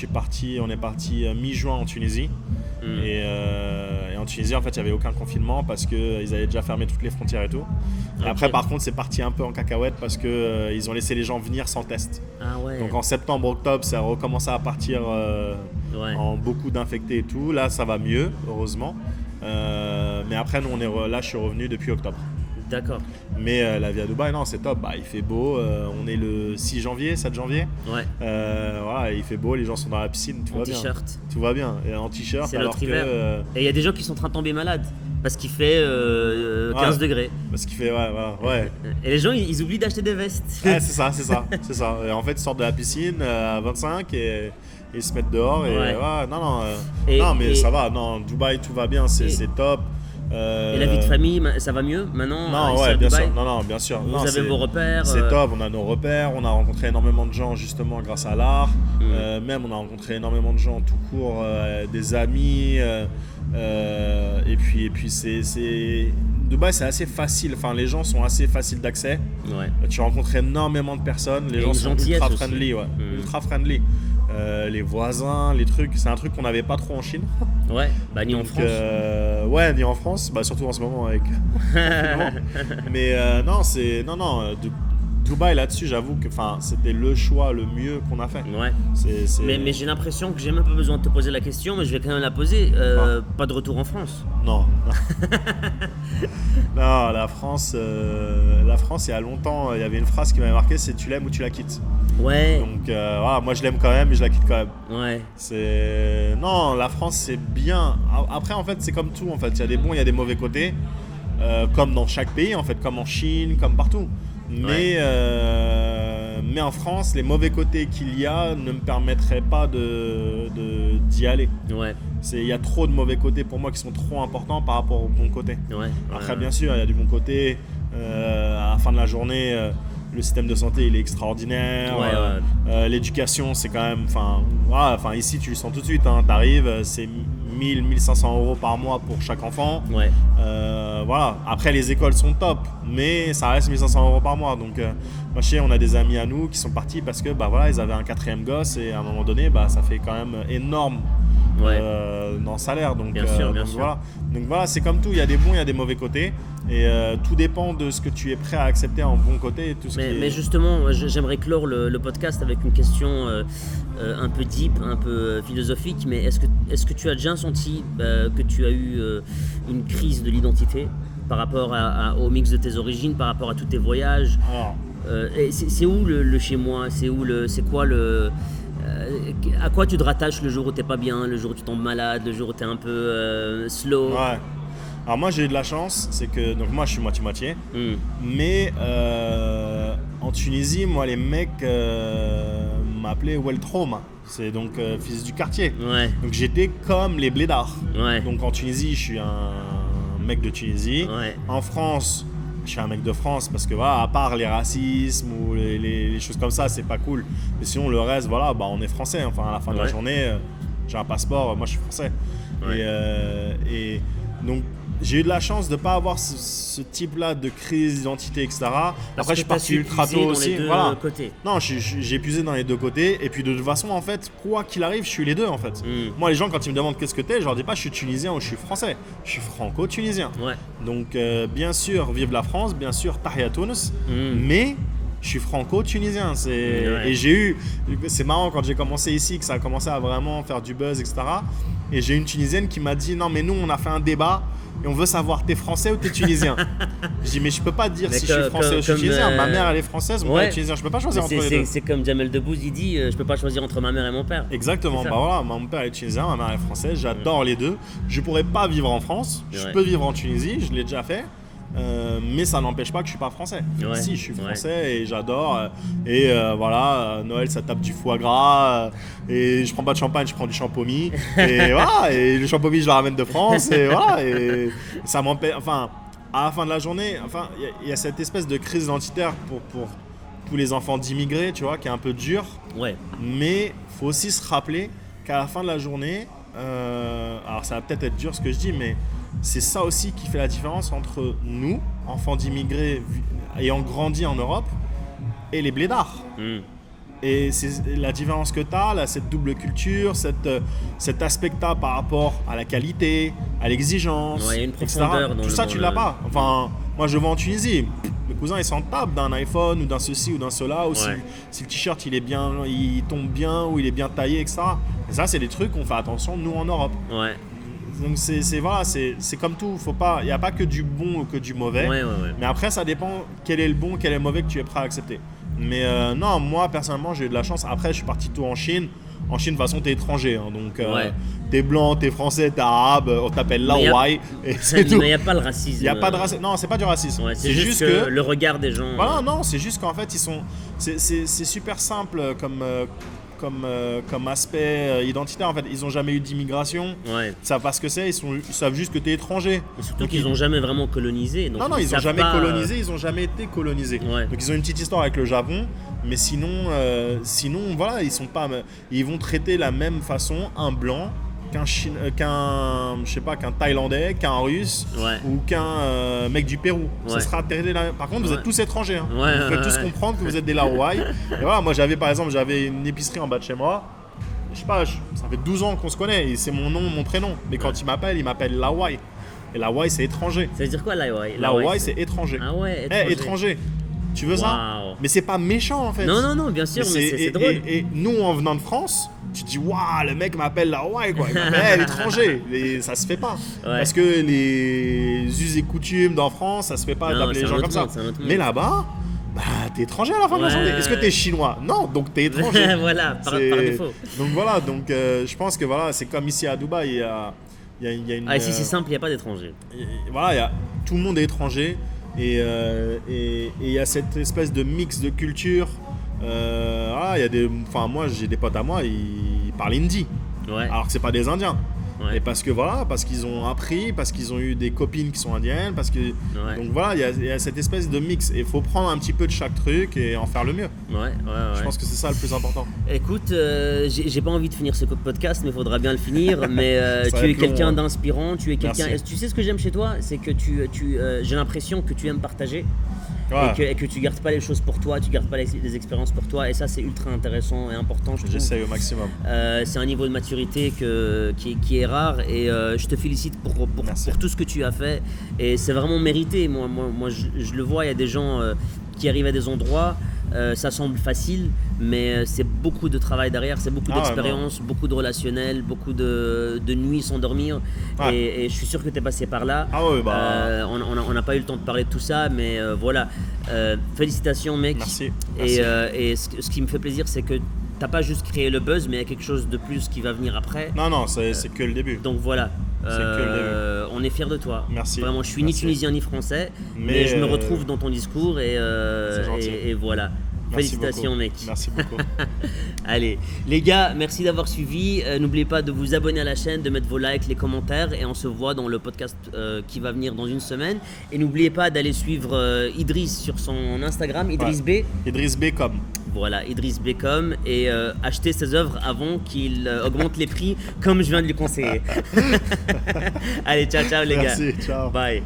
Speaker 2: on est parti mi-juin en Tunisie. Et en Tunisie, en fait, il n'y avait aucun confinement parce qu'ils avaient déjà fermé toutes les frontières et tout. Et après, par contre, c'est parti un peu en cacahuète parce qu'ils ont laissé les gens venir sans test. Donc en septembre, octobre, ça a recommencé à partir en beaucoup d'infectés et tout. Là, ça va mieux, heureusement. Mais après, nous, là, je suis revenu depuis octobre.
Speaker 1: D'accord.
Speaker 2: Mais la vie à Dubaï, non, c'est top. Bah, il fait beau. On est le 6 janvier, 7 janvier.
Speaker 1: Ouais.
Speaker 2: Voilà, il fait beau. Les gens sont dans la piscine. Tout
Speaker 1: En
Speaker 2: va bien.
Speaker 1: t-shirt.
Speaker 2: Tout va bien. Et en t-shirt.
Speaker 1: C'est
Speaker 2: alors
Speaker 1: notre hiver.
Speaker 2: que.
Speaker 1: Et il y a des gens qui sont en train de tomber malades parce qu'il fait 15 degrés.
Speaker 2: Parce qu'il fait. Ouais, voilà. Ouais.
Speaker 1: Et les gens, ils oublient d'acheter des vestes.
Speaker 2: Ouais, c'est ça. Et en fait, ils sortent de la piscine à 25 et ils se mettent dehors. Et non, mais ça va. Non, Dubaï, tout va bien. C'est top.
Speaker 1: Et la vie de famille, ça va mieux maintenant?
Speaker 2: Non,
Speaker 1: ici à
Speaker 2: bien
Speaker 1: Dubaï
Speaker 2: sûr. Non, bien sûr.
Speaker 1: Vous avez vos repères?
Speaker 2: C'est top, on a nos repères. On a rencontré énormément de gens justement grâce à l'art. Même on a rencontré énormément de gens tout court, des amis. Et puis c'est Dubaï, c'est assez facile. Enfin, les gens sont assez faciles d'accès.
Speaker 1: Ouais.
Speaker 2: Tu rencontres énormément de personnes. Les gens sont ultra friendly. Ouais. Ultra friendly. Les voisins, les trucs, c'est un truc qu'on n'avait pas trop en Chine.
Speaker 1: Ouais, bah ni en France.
Speaker 2: Ni en France, bah surtout en ce moment avec. Mais Dubaï là-dessus, j'avoue que c'était le choix le mieux qu'on a fait.
Speaker 1: Ouais. Mais j'ai l'impression que j'ai même pas besoin de te poser la question, mais je vais quand même la poser. Pas de retour en France?
Speaker 2: Non. Non, la France, il y a longtemps, il y avait une phrase qui m'avait marqué, c'est tu l'aimes ou tu la quittes.
Speaker 1: Ouais.
Speaker 2: Donc voilà, moi je l'aime quand même et je la quitte quand même.
Speaker 1: Ouais.
Speaker 2: Non, la France c'est bien. Après en fait c'est comme tout en fait, il y a des bons, il y a des mauvais côtés, comme dans chaque pays en fait, comme en Chine, comme partout. Mais en France, les mauvais côtés qu'il y a ne me permettraient pas d'y aller.
Speaker 1: Ouais.
Speaker 2: Il y a trop de mauvais côtés pour moi qui sont trop importants par rapport aux bons côtés.
Speaker 1: Ouais.
Speaker 2: Après, bien sûr, il y a du bon côté. À la fin de la journée, le système de santé il est extraordinaire. L'éducation, c'est quand même. Ici, tu le sens tout de suite. Tu arrives, c'est 1 500 € par mois pour chaque enfant.
Speaker 1: Ouais.
Speaker 2: Voilà. Après, les écoles sont top, mais ça reste 1 500 € par mois. Donc, on a des amis à nous qui sont partis parce que ils avaient un 4e gosse et à un moment donné, ça fait quand même énorme. Dans le salaire. Donc,
Speaker 1: bien sûr.
Speaker 2: Voilà. Donc voilà, c'est comme tout, il y a des bons, il y a des mauvais côtés. Et tout dépend de ce que tu es prêt à accepter en bon côté. Et tout
Speaker 1: mais justement, j'aimerais clore le podcast avec une question un peu deep, un peu philosophique. Mais est-ce que tu as déjà senti que tu as eu une crise de l'identité par rapport au mix de tes origines, par rapport à tous tes voyages? C'est où le chez moi? C'est quoi à quoi tu te rattaches le jour où t'es pas bien, le jour où tu tombes malade, le jour où t'es un peu slow?
Speaker 2: Ouais. Alors moi j'ai eu de la chance, c'est que donc moi je suis moitié-moitié, mais en Tunisie, moi les mecs m'appelaient Weltrom, c'est donc fils du quartier.
Speaker 1: Ouais.
Speaker 2: Donc j'étais comme les blédards.
Speaker 1: Ouais.
Speaker 2: Donc en Tunisie, je suis un mec de Tunisie.
Speaker 1: Ouais.
Speaker 2: En France, je suis un mec de France parce que à part les racismes ou les choses comme ça, c'est pas cool. Mais sinon le reste, on est français. Enfin à la fin de la journée, j'ai un passeport, moi je suis français. Ouais. Et donc j'ai eu de la chance de ne pas avoir ce type-là de crise d'identité, etc. Après, je suis parti ultra tôt aussi. Voilà.
Speaker 1: Côtés.
Speaker 2: Non, j'ai puisé dans les deux côtés. Et puis, de toute façon, en fait, quoi qu'il arrive, je suis les deux, en fait. Moi, les gens, quand ils me demandent qu'est-ce que t'es, je leur dis pas je suis tunisien ou je suis français. Je suis franco-tunisien.
Speaker 1: Ouais.
Speaker 2: Donc, bien sûr, vive la France, bien sûr, Tahia Tunis. Mais je suis franco-tunisien. Et c'est marrant quand j'ai commencé ici, que ça a commencé à vraiment faire du buzz, etc. Et j'ai une Tunisienne qui m'a dit non, mais nous, on a fait un débat. Et on veut savoir, t'es français ou t'es tunisien? Je dis, mais je peux pas te dire si je suis français ou je suis tunisien. Ma mère, elle est française, mon père est tunisien. Je peux pas choisir entre les deux.
Speaker 1: C'est comme Jamel Debbouze, il dit, je peux pas choisir entre ma mère et mon père.
Speaker 2: Exactement. Mon père est tunisien, ma mère est française. J'adore les deux. Je pourrais pas vivre en France. Je peux vivre en Tunisie. Je l'ai déjà fait. Mais ça n'empêche pas que je suis pas français. Si, je suis français et j'adore. Et Noël, ça tape du foie gras. Et je prends pas de champagne, je prends du champomis. Et voilà. Et le champomis, je le ramène de France. Et voilà. Et ça m'empêche. Enfin, à la fin de la journée, il y a cette espèce de crise identitaire pour tous les enfants d'immigrés, tu vois, qui est un peu dur.
Speaker 1: Ouais.
Speaker 2: Mais faut aussi se rappeler qu'à la fin de la journée, alors ça va peut-être être dur ce que je dis, mais c'est ça aussi qui fait la différence entre nous, enfants d'immigrés ayant grandi en Europe, et les blédards. Et c'est la différence que tu as, cette double culture, cet aspect que tu as par rapport à la qualité, à l'exigence,
Speaker 1: une profondeur.
Speaker 2: Tout ça, tu l'as pas. Enfin, moi, je vais en Tunisie. Mes cousins, ils s'en tapent d'un iPhone ou d'un ceci ou d'un cela, ou si le t-shirt, il tombe bien ou il est bien taillé, etc. Et ça, c'est des trucs qu'on fait attention, nous, en Europe.
Speaker 1: Ouais.
Speaker 2: Donc voilà, c'est comme tout, il n'y a pas que du bon ou que du mauvais.
Speaker 1: Ouais.
Speaker 2: Mais après, ça dépend quel est le bon, quel est le mauvais que tu es prêt à accepter. Mais non, moi personnellement, j'ai eu de la chance. Après, je suis parti tôt en Chine. En Chine, de toute façon, t'es étranger. Hein, donc, t'es blanc, t'es français, t'es arabe, on t'appelle Lawai.
Speaker 1: Mais il n'y a pas le racisme.
Speaker 2: Il n'y a pas de racisme. Non, c'est pas du racisme.
Speaker 1: Ouais, c'est juste que le regard des gens.
Speaker 2: Voilà, non, c'est juste qu'en fait, c'est super simple comme aspect identitaire. En fait, ils n'ont jamais eu d'immigration.
Speaker 1: Ouais.
Speaker 2: Ils savent pas ce que c'est. Ils savent juste que t'es étranger.
Speaker 1: Et surtout qu'ils n'ont jamais vraiment colonisé. Donc
Speaker 2: non, ils n'ont jamais colonisé. Ils n'ont jamais été colonisés.
Speaker 1: Ouais.
Speaker 2: Donc ils ont une petite histoire avec le Japon. Mais sinon, voilà, ils vont traiter la même façon un blanc qu'un Thaïlandais, qu'un Russe ou qu'un mec du Pérou. Ça sera traité la même. Par contre, vous êtes tous étrangers. Hein. Vous pouvez tous comprendre que vous êtes des Lawai. Et voilà, moi j'avais une épicerie en bas de chez moi. Je sais pas, ça fait 12 ans qu'on se connaît et c'est mon nom, mon prénom. Mais quand il m'appelle Lawai. Et Lawai, c'est étranger.
Speaker 1: Ça veut dire quoi, Lawai?
Speaker 2: Lawai, c'est étranger.
Speaker 1: Ah ouais, étranger.
Speaker 2: Étranger. Tu veux ça? Mais c'est pas méchant en fait.
Speaker 1: Non, bien sûr, mais c'est drôle.
Speaker 2: Et nous, en venant de France, tu te dis, waouh, le mec m'appelle Lawai, quoi. Il m'appelle l'étranger. Et ça se fait pas. Parce que les us et coutumes d'en France, ça se fait pas d'appeler les gens comme ça. Mais là-bas, t'es étranger à la fin de la journée. Est-ce que t'es chinois? Non, donc t'es étranger.
Speaker 1: Voilà, par défaut.
Speaker 2: Donc voilà, je pense que voilà, c'est comme ici à Dubaï, il y a une.
Speaker 1: Ici c'est simple, il n'y a pas d'étrangers.
Speaker 2: Voilà, tout le monde est étranger. Et il y a cette espèce de mix de culture. Moi j'ai des potes à moi, ils parlent hindi. Alors que c'est pas des Indiens. Et parce qu'ils ont appris, parce qu'ils ont eu des copines qui sont indiennes, donc voilà, il y a cette espèce de mix. Et il faut prendre un petit peu de chaque truc et en faire le mieux. Je pense que c'est ça le plus important.
Speaker 1: Écoute, j'ai pas envie de finir ce podcast, mais il faudra bien le finir. Mais tu es quelqu'un d'inspirant, tu es quelqu'un. Tu sais ce que j'aime chez toi, c'est que j'ai l'impression que tu aimes partager. Et que tu gardes pas les choses pour toi, tu gardes pas les expériences pour toi, et ça c'est ultra intéressant et important, je trouve.
Speaker 2: J'essaye au maximum.
Speaker 1: C'est un niveau de maturité qui est rare, et je te félicite pour tout ce que tu as fait, et c'est vraiment mérité. Moi je le vois, il y a des gens qui arrivent à des endroits, ça semble facile, mais c'est beaucoup de travail derrière, c'est beaucoup d'expérience, beaucoup de relationnel, beaucoup de nuits sans dormir, et je suis sûr que tu es passé par là. On n'a pas eu le temps de parler de tout ça, mais voilà, félicitations mec.
Speaker 2: Merci.
Speaker 1: Et ce qui me fait plaisir, c'est que t'as pas juste créé le buzz, mais il y a quelque chose de plus qui va venir après.
Speaker 2: Non, c'est que le début.
Speaker 1: Donc voilà. On est fiers de toi.
Speaker 2: Merci.
Speaker 1: Vraiment, je suis ni tunisien ni français, mais je me retrouve dans ton discours et voilà.
Speaker 2: Merci
Speaker 1: félicitations
Speaker 2: beaucoup.
Speaker 1: Mec.
Speaker 2: Merci beaucoup.
Speaker 1: Allez, les gars, merci d'avoir suivi. N'oubliez pas de vous abonner à la chaîne, de mettre vos likes, les commentaires, et on se voit dans le podcast qui va venir dans une semaine. Et n'oubliez pas d'aller suivre Idriss sur son Instagram, Idriss B.
Speaker 2: Idriss B.com.
Speaker 1: Voilà, Idriss B.com, et acheter ses œuvres avant qu'il augmente les prix, comme je viens de lui conseiller. Allez, ciao les gars.
Speaker 2: Merci, ciao.
Speaker 1: Bye.